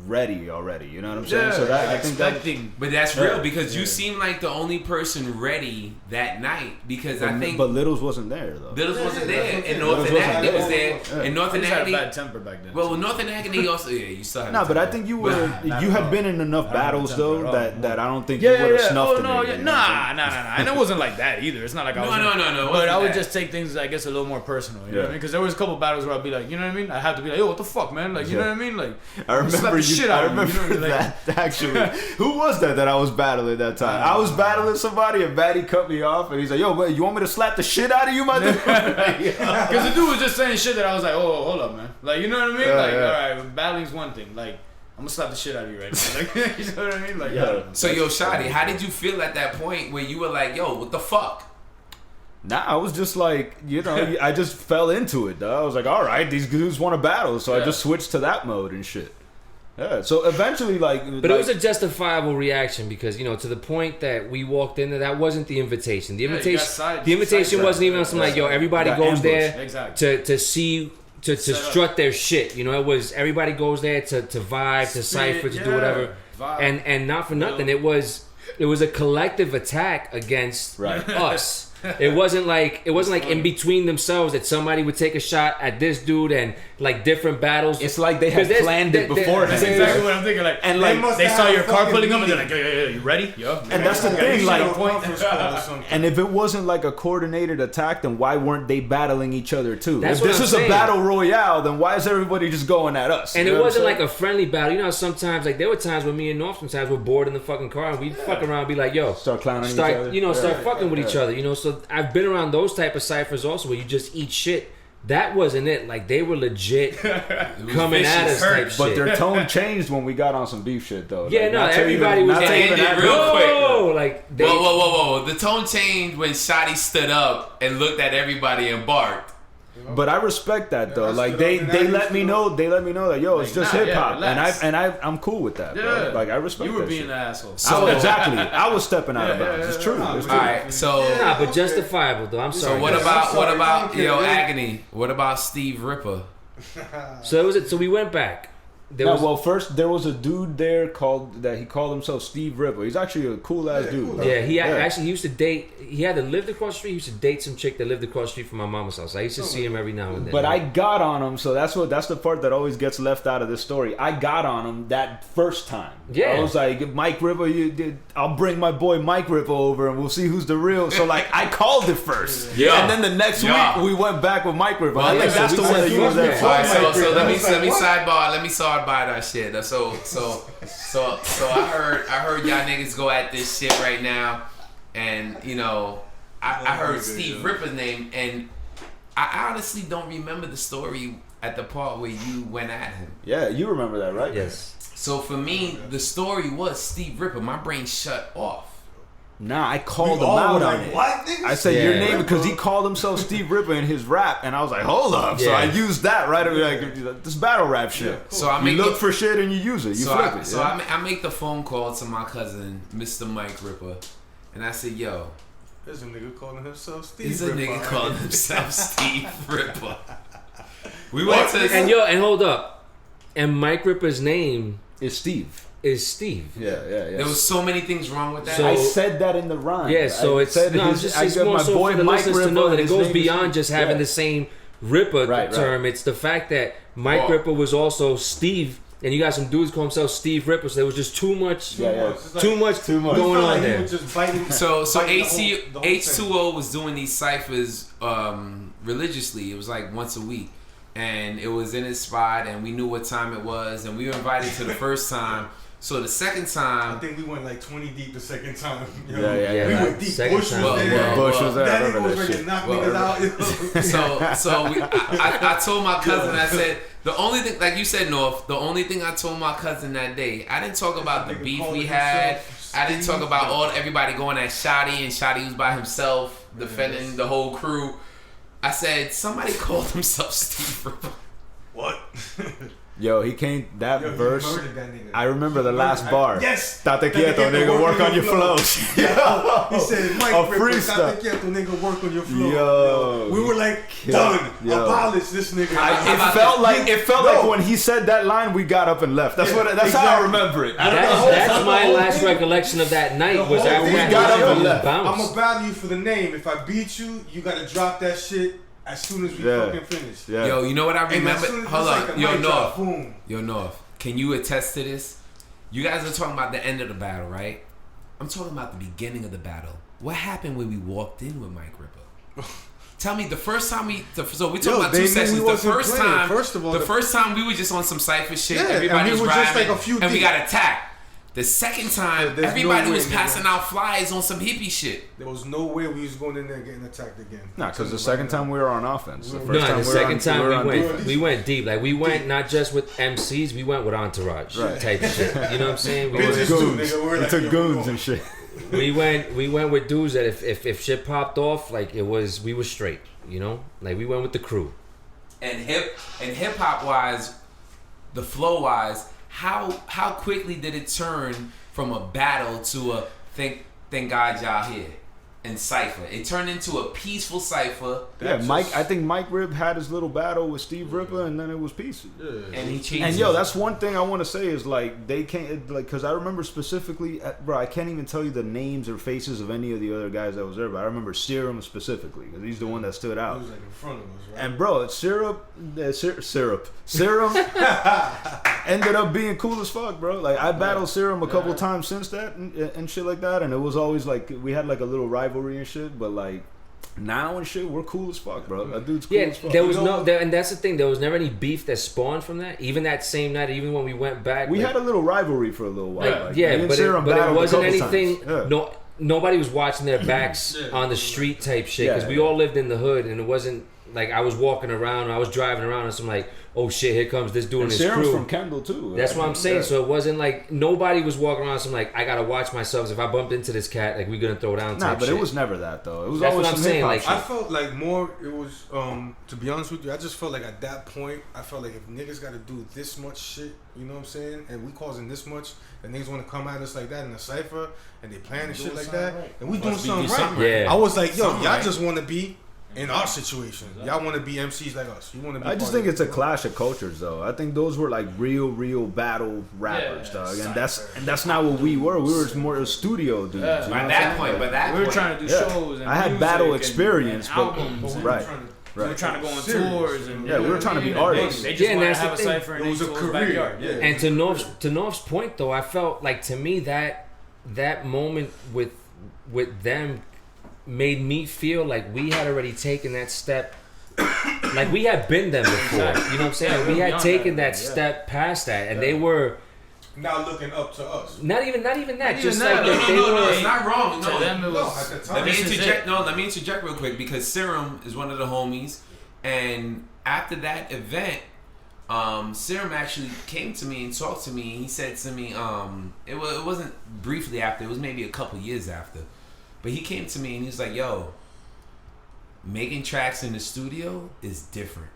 ready already, you know what I'm saying? So that I think but that's real because you seem like the only person ready that night because I think but Lidls wasn't there though. Lidls wasn't there and North and Agony was there and North and Agony had a bad temper back then. Well, North and Agony also you saw. No, but I think you had been in enough battles though that I don't think you would have snuffed it. Nah. And it wasn't like that either. It's not like I was no. But I would just take things I guess a little more personal. You know what I mean? Because there was a couple battles where I'd be like, you know what I mean? I have to be like, yo, what the fuck, man? Like, you know what I mean? Like, I remember that actually. Who was that I was battling that time? I was battling somebody and Batty cut me off and he's like, yo, but you want me to slap the shit out of you, my dude? Because the dude was just saying shit that I was like, oh, hold up, man. Like, you know what I mean? Alright, battling's one thing. Like, I'm gonna slap the shit out of you right now. Like, you know what I mean? Like, So, yo, Shottie, how did you feel at that point where you were like, yo, what the fuck? Nah, I was just like, I just fell into it, though. I was like, all right, these dudes want to battle, so I just switched to that mode and shit. Yeah, so eventually, but it was a justifiable reaction because to the point that we walked into, that wasn't the invitation. The invitation wasn't even something like, yo, everybody goes there to see to strut their shit. It was everybody goes there to vibe, to cipher, to do whatever. And not for nothing, it was a collective attack against us. It wasn't like in between themselves that somebody would take a shot at this dude and like different battles. It's like they had planned it beforehand. That's exactly what I'm thinking. Like, and like they saw your car pulling up and they're like, yo, you ready? Yo. And that's the thing, like, and if it wasn't like a coordinated attack, then why weren't they battling each other too? If this is a battle royale, then why is everybody just going at us? And it wasn't like a friendly battle. Sometimes like there were times when me and North sometimes were bored in the fucking car and we'd fuck around and be like, yo, start clowning each other. Start fucking with each other. So I've been around those type of ciphers also where you just eat shit that wasn't it. Like they were legit coming at us type shit. But their tone changed when we got on some beef shit though. Yeah, like, no, not to everybody even, was not to like, even act real like- quick. whoa, like they, Whoa. The tone changed when Shottie stood up and looked at everybody and barked. But I respect that though. I Like stood they up and they I let used me to- know that yo, it's Like, just nah, hip yeah, hop, relax. and I'm cool with that, bro. Like I respect You were that being shit. an asshole. Exactly. I was stepping out of bounds. It's true. It's true. All right, so nah, but justifiable though. I'm sorry. so what I'm about sorry, yo man. Agony? What about Steve Ripper? So it was it. So we went back. There No, was, well, first there was a dude there called himself Steve Ripper. He's actually a cool ass dude. cool. bro. yeah, actually he used to date. He had to live across the street. He used to date some chick that lived across the street from my mama's house. I used to see him every now and then. But I got on him, so that's the part that always gets left out of this story. I got on him that first time. Yeah. I was like, Mike Ripper, I'll bring my boy Mike Ripper over, and we'll see who's the real. So like, I called it first, Yeah. and then the next Yeah. week we went back with Mike Ripper. Well, I think yeah, that's so the we one said that you was there fuck for. All right, so let me Like, sidebar that shit. So I heard y'all niggas go at this shit right now, and you know I heard Steve Ripper's name, and I honestly don't remember the story at the part where you went at him. Yeah, you remember that, right? yes. So for me, the story was Steve Ripper. My brain shut off. Nah, I called We him all out were on like, it. what, nigga? I said Yeah. your name because he called himself Steve Ripper in his rap, and I was like, hold up. So Yeah. I used that right away, like this battle rap shit. So I You make look the, for shit and you use it. You so flip I, it. so yeah? I make the phone call to my cousin, Mr. Mike Ripper, and I said, yo, There's a nigga calling himself Steve he's a Ripper. nigga calling himself Steve Ripper. We went to And hold up. And Mike Ripper's name It's Steve. is Steve. Yeah. there was so many things wrong with that. So- I said that in the rhyme. Yeah, so I it's said no, his- it's I just got more my so boy for the Mike listeners to Ripper, know that it his goes name is beyond Steve. just having Yeah. the same Ripper Right. term. It's the fact that Mike Well- Ripper was also Steve, and you got some dudes call themselves Steve Ripper, so there was just too much, Yeah. too much Too much. going on He there. was just biting. So biting the whole thing. H2O was doing these ciphers religiously. It was like once a week, and it was in his spot, and we knew what time it was, and we were invited to the first time. So the second I time, think we went like 20 deep the second time. Yo. Yeah. We Yeah, went deep. second Bush time. was Well, there. well, Bush was there. I That nigga remember was that ready to shit. knock niggas out. I told my cousin, I said, the only thing, like you said, North, the only thing I told my cousin that day, I didn't talk about the Nigga beef calling we had. himself I didn't talk Steve. about everybody going at Shottie, and Shottie was by himself defending the whole crew. I said, somebody called himself Steve Ripper. What? Yo, he came that Yo, he verse. murdered that nigga. I remember the last bar. Yes. Tate quieto, nigga. Work on your flows. He said, Mike A Ripper, freestyle. tate quieto, nigga, work on your flow. Yo. We were like, Yo. done. Yo. Abolish this nigga. It felt like when he said that line, we got up and left. That's how I exactly. remember it. I don't know. That's my last recollection of that night. Was whole after thing. that We got night up and we left. I'm bounced. gonna battle you for the name. If I beat you, you gotta drop that shit as soon as we Yeah. fucking finish. Yeah. Yo, you know what I And as remember? soon as Hold it's on. like a Yo, mic drop, North. boom. Yo, North. Can you attest to this? You guys are talking about the end of the battle, right? I'm talking about the beginning of the battle. What happened when we walked in with Mike Ripper? Tell me the first time so we talking Yo, about they two knew sessions. we The wasn't first playing. time, First of all, the the- first time we were just on some cypher shit. Yeah, Everybody and we was were just rhyming, like a few and we deep. got attacked. The second time, There's everybody no way, was nigga. passing out flyers on some hippie shit. There was no way we was going in there getting attacked again. Nah, because the second time we were on offense. The first No, time the second time were on we defense. went deep. Like we went not just with MCs, we went with entourage Right. type of shit. You know what I'm saying? We, Bitches went, too, Goons. nigga. We're We like, took yo, goons yo. and shit. we went with dudes that if shit popped off, like we were straight. You know, like we went with the crew. And hip hop wise, the flow wise, how quickly did it turn from a battle to a thank God y'all here and cipher? It turned into a peaceful cipher. Yeah, Mike. I think Mike Rip had his little battle with Steve Ripper, and then it was peace. And he changed. And yo, that's one thing I want to say is like they can't like because I remember specifically, bro. I can't even tell you the names or faces of any of the other guys that was there, but I remember Serum specifically because he's the one that stood He out. was like in front of us, right? And bro, Serum ended up being cool as fuck, bro. Like I battled Serum a couple times since that and shit like that, and it was always like we had like a little rivalry and shit, but like. Now and shit, we're cool as fuck, bro. That dude's cool Yeah, as fuck. there was and that's the thing. There was never any beef that spawned from that. Even that same night, even when we went back, We like, had a little rivalry for a little while. like, Like, yeah, me and but Serum it battled a wasn't couple anything. times. Yeah. Nobody was watching their backs on the street type shit because Yeah, we yeah. all lived in the hood and it wasn't like I was walking around, I was driving around, and so I'm like, oh shit, here comes this dude and his Serum's crew. from Kendall too. That's what I'm saying. So it wasn't like nobody was walking around. So I'm like, I gotta watch myself. If I bumped into this cat, like we gonna throw down. Nah, type but shit. it was never that though. It was That's always what I'm some saying, hip-hop like, shit. I felt like more. It was to be honest with you, I just felt like at that point, I felt like if niggas got to do this much shit, you know what I'm saying, and we causing this much, and niggas want to come at us like that in a cipher, and they planning shit like that, and we doing something right. Yeah. I was like, yo, Something y'all right. just want to be in our situation. Y'all want to be MCs like us. You want to be. I just think it's a clash of cultures, though. I think those were like real battle rappers, dog, and that's not what we were. We were more studio dudes. Yeah. You know By what that I'm point, saying? by that We were point, trying to do Yeah. shows. And I had music battle and experience, but albums. And right. We were trying to go on Serious. tours. And, Yeah, we were trying to be artists. They just Yeah, and wanted to that's the have a thing. cipher in It was a each career. backyard. Yeah. And to North's point though, I felt like to me that moment with them made me feel like we had already taken that step. Like we had been them before. Exactly. You know what I'm saying? Yeah, we we had beyond taken that, that yeah. step past that, and they were now looking up to us. not even that. Just that. like No, they no, were. it's not wrong. To No, them it No, was. at the time. let me This is interject. it. No, let me interject real quick because Serum is one of the homies, and after that event, Serum actually came to me and talked to me. And he said to me, it wasn't briefly after. It was maybe a couple years after, but he came to me and he was like, "Yo, making tracks in the studio is different."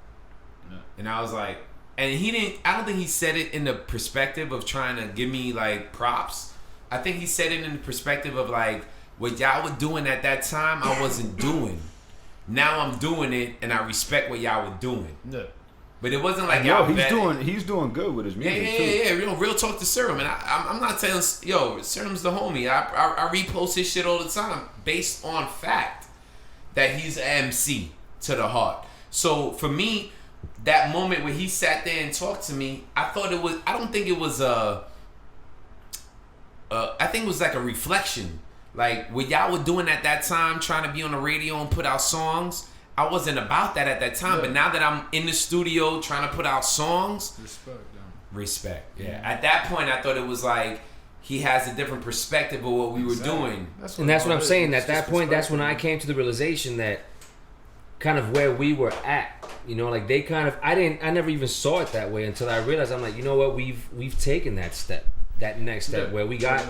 Yeah. And I was like, and he didn't. I don't think he said it in the perspective of trying to give me like props. I think he said it in the perspective of like what y'all were doing at that time. I wasn't doing. Now I'm doing it, and I respect what y'all were doing. Yeah. But it wasn't like Yo, y'all. he's doing good with his music too. Yeah. You know, real talk to Serum, and I'm not telling. Yo, Serum's the homie. I repost his shit all the time based on fact that he's an MC to the heart. So for me, that moment where he sat there and talked to me, I thought it was. I don't think it was a. I think it was like a reflection. Like what y'all were doing at that time, trying to be on the radio and put out songs. I wasn't about that at that time, Yeah. but now that I'm in the studio trying to put out songs, Respect them. yeah. At that point, I thought it was like he has a different perspective of what we were doing. And that's what I'm saying. At that point, that's when I came to the realization that kind of where we were at. You know, like they kind of I never even saw it that way until I realized I'm like, you know what, we've taken that step, that next step Yeah. where we got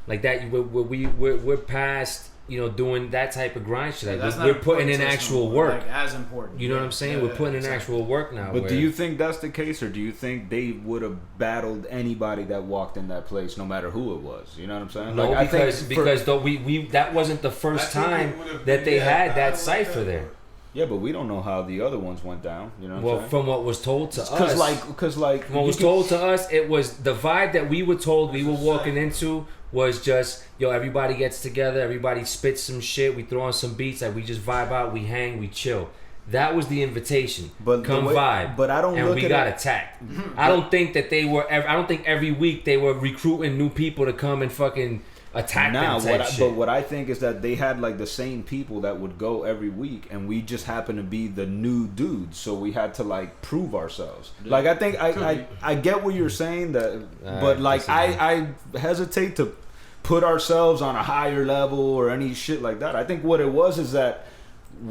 like that. We're past. You know, doing that type of grind shit. Like That's we're not putting in important to us actual no more, work. like, as important. You know what I'm saying? We're putting in exactly. actual work now. But where- do you think that's the case, or do you think they would have battled anybody that walked in that place, no matter who it was? You know what I'm saying? No, Like, I think because though we that wasn't the first I think time it would've that been, they yeah, had battle that like cipher that. there. yeah, but we don't know how the other ones went down. You know what Well, I'm saying? from what was told to us, Because like what you was could- told to us, it was the vibe that we were told we were walking into was just, yo, everybody gets together, everybody spits some shit, we throw on some beats, like we just vibe out, we hang, we chill. That was the invitation. But Come the way- vibe. but I don't and look we at got it- attacked. I don't think that they were. I don't think every week they were recruiting new people to come and fucking attack Now, them type shit. but what I think is that they had like the same people that would go every week, and we just happened to be the new dudes, so we had to like prove ourselves. Like I think I get what you're saying that, but like I hesitate to put ourselves on a higher level or any shit like that. I think what it was is that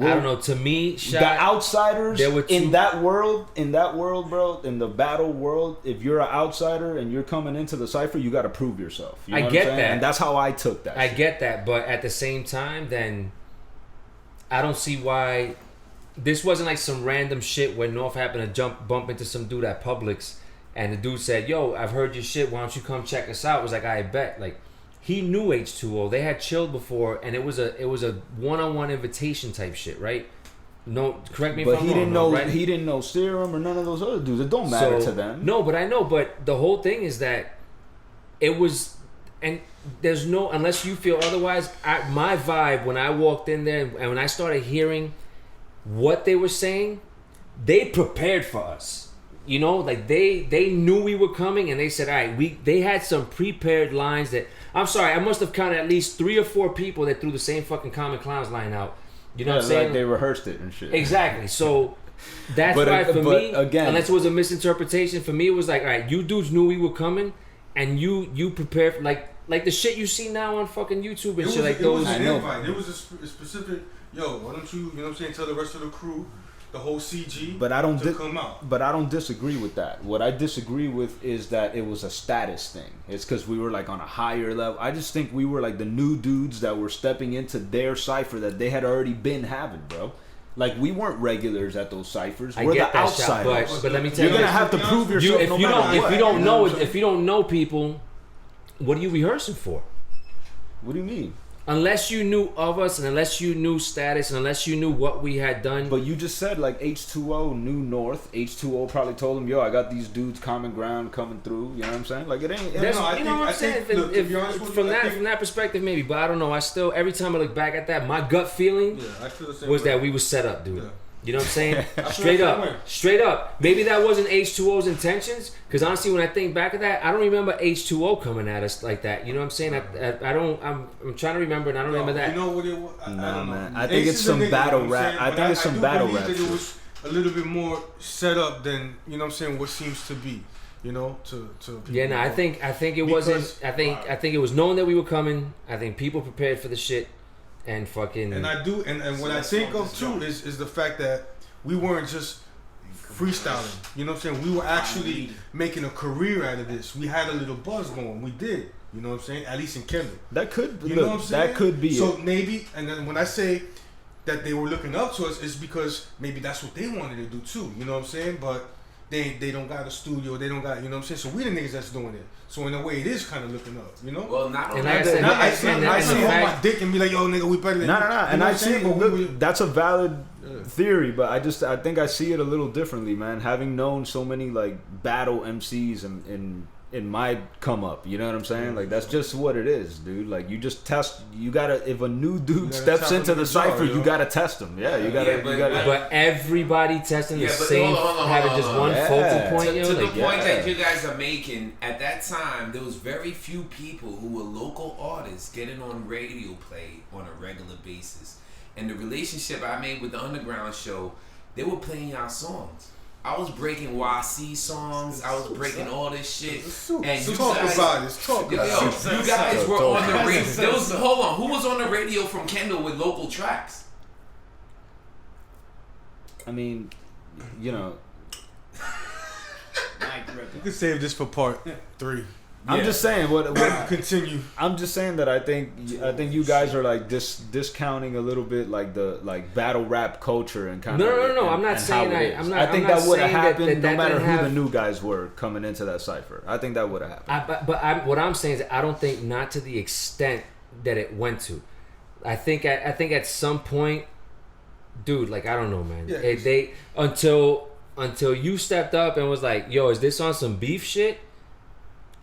I don't know. To me, the outsiders there were two- in that world, bro, in the battle world, if you're an outsider and you're coming into the cipher, you got to prove yourself. You know I what get I'm saying? that. And that's how I took that. I shit. get that, but at the same time, then I don't see why this wasn't like some random shit where North happened to bump into some dude at Publix, and the dude said, "Yo, I've heard your shit. Why don't you come check us out?" It was like, I bet. Like he knew H2O. They had chilled before, and it was a one-on-one invitation type shit, right? No, correct me if But I'm he wrong. didn't no, know right? he didn't know Serum or none of those other dudes. It don't matter to them. No, but I know. But the whole thing is that it was, and there's no, unless you feel otherwise. My vibe when I walked in there and when I started hearing what they were saying, they prepared for us. You know, like they knew we were coming, and they said, "All right, they had some prepared lines that." I'm sorry, I must have counted at least 3 or 4 people that threw the same fucking Common Clowns line out. You know what I'm saying? Like they rehearsed it and shit. Exactly. So that's But why for me, again, unless it was a misinterpretation, for me it was like, all right, you dudes knew we were coming, and you prepared for, like the shit you see now on fucking YouTube and shit like It those. was I an know. invite. It was a specific. Yo, why don't you? You know what I'm saying? Tell the rest of the crew. the whole CG but I don't to come out. But I don't disagree with that. What I disagree with is that it was a status thing. It's because we were like on a higher level. I just think we were like the new dudes that were stepping into their cipher that they had already been having, bro. Like, we weren't regulars at those ciphers. We're the outsiders. But let me tell you, you're gonna have to prove yourself. If you don't know people, what are you rehearsing for? What do you mean? Unless you knew of us, and unless you knew status, and unless you knew what we had done. But you just said like H2O knew North. H2O probably told him, "Yo, I got these dudes common ground coming through." You know what I'm saying? Like, it ain't. That's, no, you know what I'm saying? From that perspective, maybe. But I don't know. I still, every time I look back at that, my gut feeling was that we were set up, dude. Yeah. You know what I'm saying? Straight up. Maybe that wasn't H2O's intentions. Because honestly, when I think back of that, I don't remember H2O coming at us like that. You know what I'm saying? I don't. I'm trying to remember, and I don't remember that. You know what it was? I don't know. Man. I think it's some battle rap. I think it's some battle rap. It was a little bit more set up than, you know what I'm saying, what seems to be. You know, to people. Yeah, no, I think it wasn't. I think it was known that we were coming. I think people prepared for the shit. And fucking. And I do, and what I think of too is the fact that we weren't just freestyling. You know what I'm saying? We were actually making a career out of this. We had a little buzz going. We did. You know what I'm saying? At least in Kendall. That could. You know what I'm saying? That could be. So maybe, and then when I say that they were looking up to us, it's because maybe that's what they wanted to do too. You know what I'm saying? But they don't got a studio. They don't got. You know what I'm saying? So we the niggas that's doing it. So in a way, it is kind of looking up, you know. Well, not only I see my dick and be like, "Yo, nigga, we better than." No. And I see, that's a valid theory, but I think I see it a little differently, man. Having known so many like battle MCs in my come up, you know what I'm saying? Like, that's just what it is, dude. Like, you just test. You gotta, if a new dude steps into the cipher, you gotta test him. Yeah, you gotta. But everybody testing the same, having just one focal point. To the point that you guys are making, at that time, there was very few people who were local artists getting on radio play on a regular basis. And the relationship I made with the Underground show, they were playing our songs. I was breaking YC songs. I was breaking all this shit. And you guys, you guys were on the radio. Hold on, who was on the radio from Kendall with local tracks? I mean, you know. You could save this for part 3. I'm just saying what continue. I'm just saying that I think you guys are like discounting a little bit like the battle rap culture and kind of no. I'm not saying I think that would have happened no matter who the new guys were coming into that cipher. I think that would have happened. What I'm saying is I don't think not to the extent that it went to. I think at some point, dude, like, I don't know, man. Yeah, they until you stepped up and was like, "Yo, is this on some beef shit?"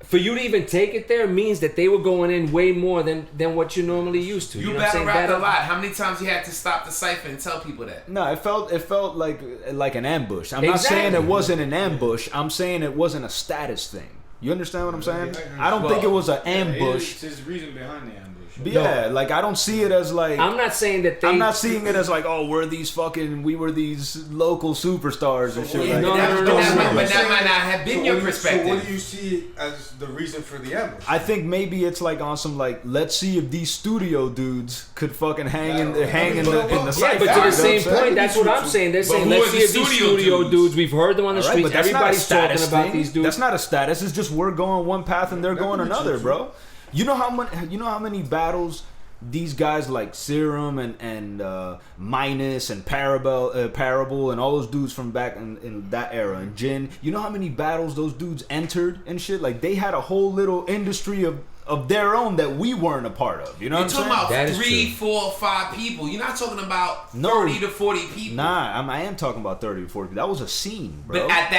For you to even take it there means that they were going in way more than what you're normally used to. You battle rapped a lot. How many times you had to stop the cipher and tell people that? No, it felt like an ambush. I'm not saying it wasn't an ambush. I'm saying it wasn't a status thing. You understand what I'm saying? I don't think it was an ambush. There's reason behind the ambush. Yeah, like, I don't see it as like. I'm not saying that I'm not seeing it as like, oh, we were these local superstars and shit. No. But that might not have been your perspective. So what do you see as the reason for the ambush? I think maybe it's like on some like, let's see if these studio dudes could fucking hang in the cipher. But to the same point, that's what I'm saying. They're saying, let's see if these studio dudes, we've heard them on the streets. Everybody's talking about these dudes. That's not a status. It's just we're going one path and they're going another, bro. You know how many battles these guys like Serum and Minus and Parable and all those dudes from back in that era and Jin. You know how many battles those dudes entered and shit? Like, they had a whole little industry of their own that we weren't a part of. You know what I'm saying? You're talking about 3, 4, 5 people. You're not talking about 30 to 40 people. Nah, I am talking about 30 to 40 people. That was a scene, bro. But at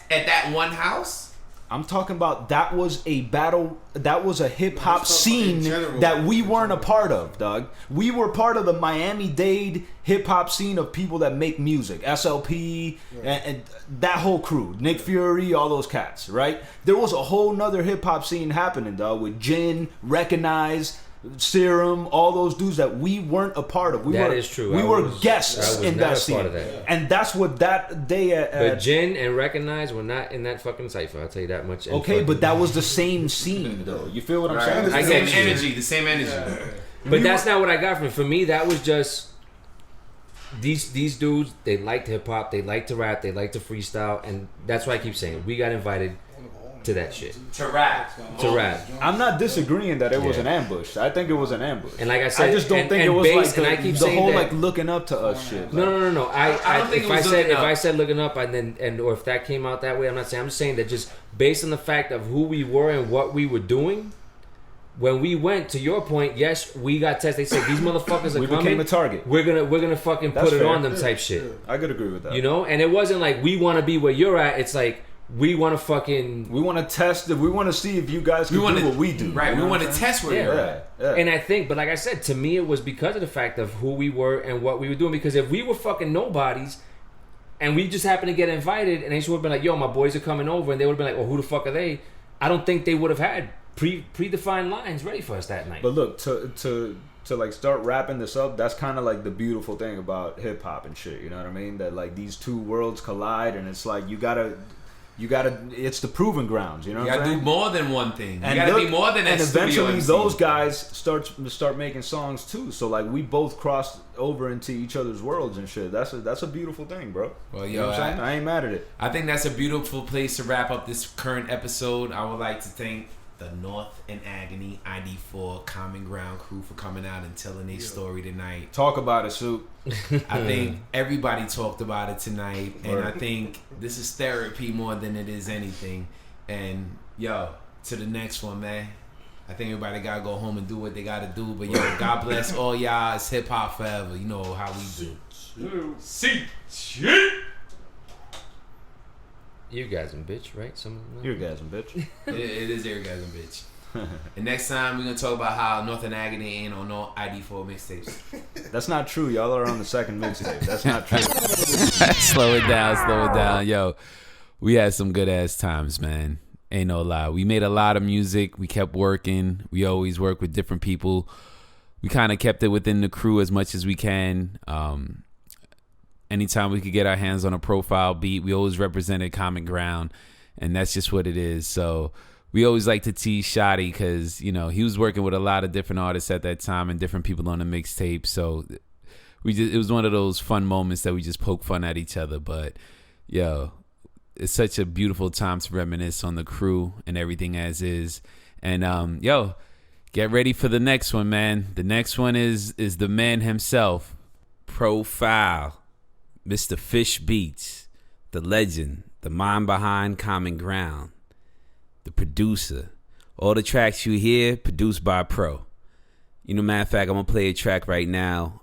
that one house? I'm talking about that was a battle, that was a hip hop scene that we weren't a part of, dog. We were part of the Miami-Dade hip hop scene of people that make music, SLP, and that whole crew, Nick Fury, all those cats, right? There was a whole nother hip hop scene happening, dog, with Jin, Recognize, Serum, all those dudes that we weren't a part of. That is true. We were guests in that scene. Part of that. And that's what that day but Jin and Recognize were not in that fucking cipher. I'll tell you that much. Okay, but that was the same scene, though. You feel what I'm saying? I get the same energy. But that's not what I got from it. For me, that was just these dudes, they liked hip hop, they like to rap, they like to freestyle, and that's why I keep saying we got invited to that shit. To rap. I'm not disagreeing that it was an ambush. I think it was an ambush. And like I said, I just don't think it was based, like and I keep the saying whole that, like looking up to us shit. No. I don't think if it was if I said looking up or if that came out that way, I'm not saying. I'm just saying that just based on the fact of who we were and what we were doing. When we went, to your point, yes, we got tested. They said these motherfuckers are we coming. became a target. We're gonna fucking That's put it fair. on them type shit. I could agree with that. You know, and it wasn't like we want to be where you're at. It's like we want to fucking. We want to test it. We want to see if you guys can do what we do. Right. You know We want what to I'm test where saying? you're at. Yeah. And I think, but like I said, to me, it was because of the fact of who we were and what we were doing. Because if we were fucking nobodies, and we just happened to get invited, and they should have been like, "Yo, my boys are coming over," and they would have been like, "Oh, who the fuck are they?" I don't think they would have had predefined lines ready for us that night. But look, to like start wrapping this up, that's kind of like the beautiful thing about hip hop and shit. You know what I mean? That like these two worlds collide, and it's like you gotta. It's the proving grounds. You know what I'm saying? You gotta do more than one thing. You And gotta look, be more than that. and studio eventually MC. those guys start making songs too. So like we both crossed over into each other's worlds and shit. That's a beautiful thing, bro. Well, You know what I'm saying? I ain't mad at it. I think that's a beautiful place to wrap up this current episode. I would like to thank the North and Agony ID4 Common Ground crew for coming out and telling their story tonight. Talk about it, Soop. I think everybody talked about it tonight, and I think this is therapy more than it is anything. And yo, to the next one, man. I think everybody gotta go home and do what they gotta do. But yo, God bless all y'all. It's hip hop forever. You know how we do. See shit. Eargasm, bitch, right? Eargasm, bitch. It is Eargasm, bitch. And next time we're gonna talk about how North and Agony ain't on no ID4 mixtapes. That's not true. Y'all are on the second mixtape. That's not true. Slow it down. Yo, we had some good ass times, man. Ain't no lie. We made a lot of music. We kept working. We always work with different people. We kind of kept it within the crew as much as we can. Anytime we could get our hands on a profile beat, we always represented common ground, and that's just what it is. So we always like to tease Shottie because, you know, he was working with a lot of different artists at that time and different people on the mixtape. So it was one of those fun moments that we just poke fun at each other. But yo, it's such a beautiful time to reminisce on the crew and everything as is. And yo, get ready for the next one, man. The next one is the man himself, Profile. Mr. Fish Beats, the legend, the mind behind Common Ground, the producer. All the tracks you hear, produced by Pro. You know, matter of fact, I'm going to play a track right now.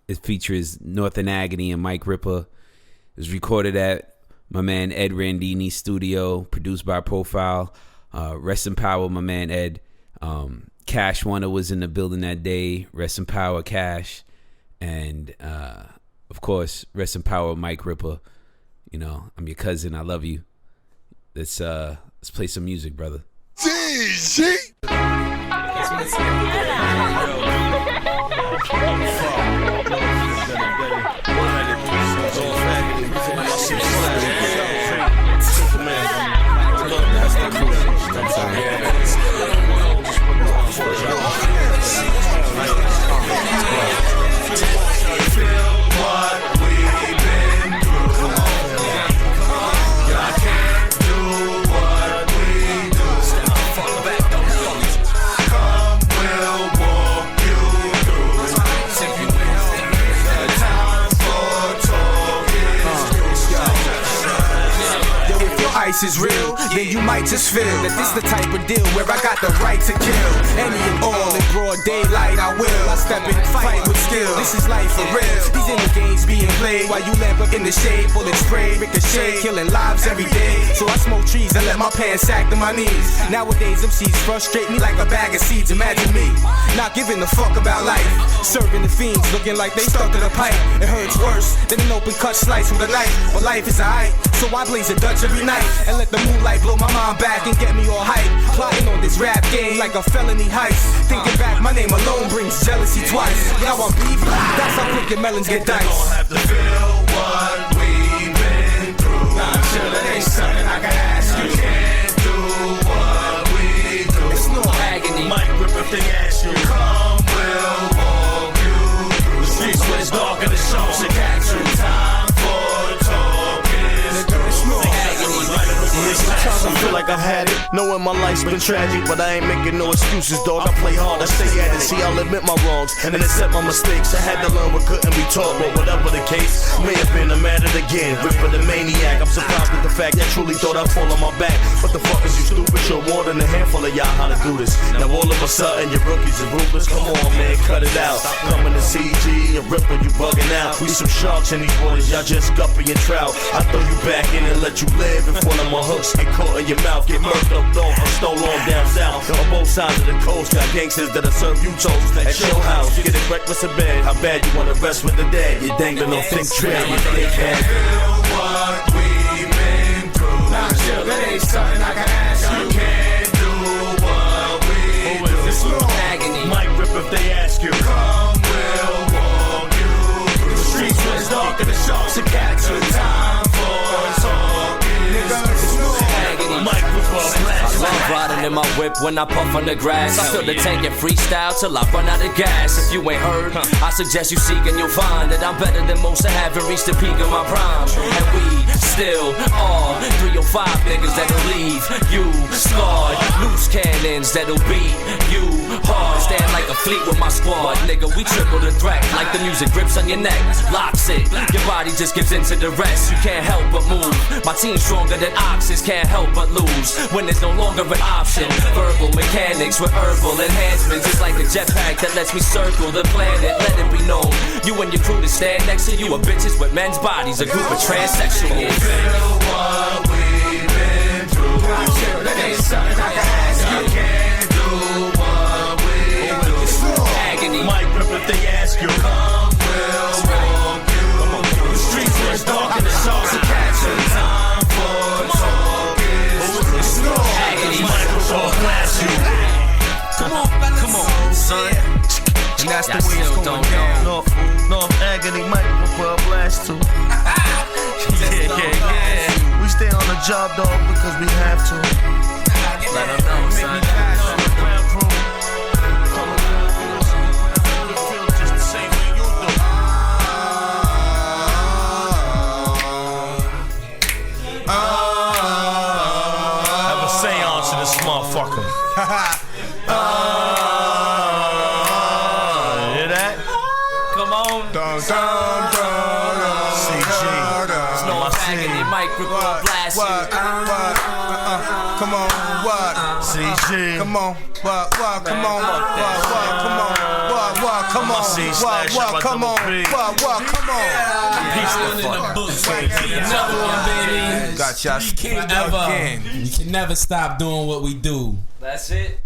It features North and Agony and Mike Ripper. It was recorded at my man Ed Randini's studio, produced by Profile. Rest in power, my man Ed. Cash Wonder was in the building that day. Rest in power, Cash. And of course, rest in power, Mike Ripper. You know, I'm your cousin. I love you. Let's play some music, brother. Ice is real, then you might just feel that this the type of deal where I got the right to kill. Any and all in broad daylight, I will. I step in, fight with skill. This is life for real. These in the games being played while you lamp up in the shade. Bullet spray, ricochet, killing lives every day. So I smoke trees and let my pants sack to my knees. Nowadays MCs frustrate me like a bag of seeds. Imagine me not giving a fuck about life, serving the fiends looking like they stuck to the pipe. It hurts worse than an open cut slice with a knife. But life is alright, so I blaze a Dutch every night and let the moonlight blow my mind back and get me all hype. Plotting on this rap game like a felony heist. Thinking back, my name alone brings jealousy twice. Now I'm beef, that's how quick your melons get diced. Don't have to feel what we've been through. Nah, I'm sure that ain't something I can ask you. Can't do what we do. It's no agony. Mike Ripper thing ask you. Come, we'll walk you through. The streets with Sometimes I feel like I've had it, knowing my life's been tragic, but I ain't making no excuses, dog. I play hard, I stay at it. See, I'll admit my wrongs and then accept my mistakes. I had to learn what couldn't be taught, but whatever the case, may have been a matter again. Ripper the maniac, I'm surprised at the fact that truly thought I'd fall on my back. What the fuck is you stupid? Show more than a handful of y'all how to do this. Now all of a sudden, your rookies and ruthless. Come on, man, cut it out. Coming to CG and Ripper, you bugging out. We some sharks in these waters, y'all just guppy and trout. I throw you back in and let you live if one of my hooks get caught in your mouth. Get murked up, off, or stole on down south. On both sides of the coast, got gangsters that'll serve you toast at your house. Get it breakfast in bed. How bad you wanna rest with the dead? You dangling on think trail, you think head. What we've been through. Now chill, that ain't something I can ask you. You can't do what we do. It's Agony. Might rip if they ask you. Come, we'll walk you through. The streets where it's dark and the sharks are catching. Time for talking. Agony. Might rip up I love riding in my whip when I puff on the grass. I fill the tank and freestyle till I run out of gas. If you ain't heard, I suggest you seek and you'll find that I'm better than most. I haven't reached the peak of my prime. And we still are 305 niggas that'll leave you scarred. Loose cannons that'll beat you hard. Stand like a fleet with my squad, nigga. We triple the threat like the music grips on your neck. Locks it, your body just gives into the rest. You can't help but move. My team's stronger than oxys, can't help but lose when there's no longer an option. Verbal mechanics with herbal enhancements. It's like a jetpack that lets me circle the planet. Let it be known, you and your crew to stand next to you are bitches with men's bodies, a group of transsexuals. Feel what we've been through. I'm sure that ain't something I can ask you. You can't do what we do. Agony. Might rip if they ask you. Come, we'll walk you through. The streets where it's dark and the sharks are catching. Time for talking. Agony. Might rip or blast you. Come on, son. And that's the way it's going down. North Agony might rip or blast too. Yeah. We stay on the job, dog, because we have to. Let them know, son. Have a seance in this motherfucker. Hear that? Come on. CG. It's no Agony, Mike rip or blast you. Come on, what? CG. Come on, what? Come on, what? Come on, what? Come on, what? Come on, what? Come on. Another one, baby. Got y'all You can never stop doing what we do. That's it.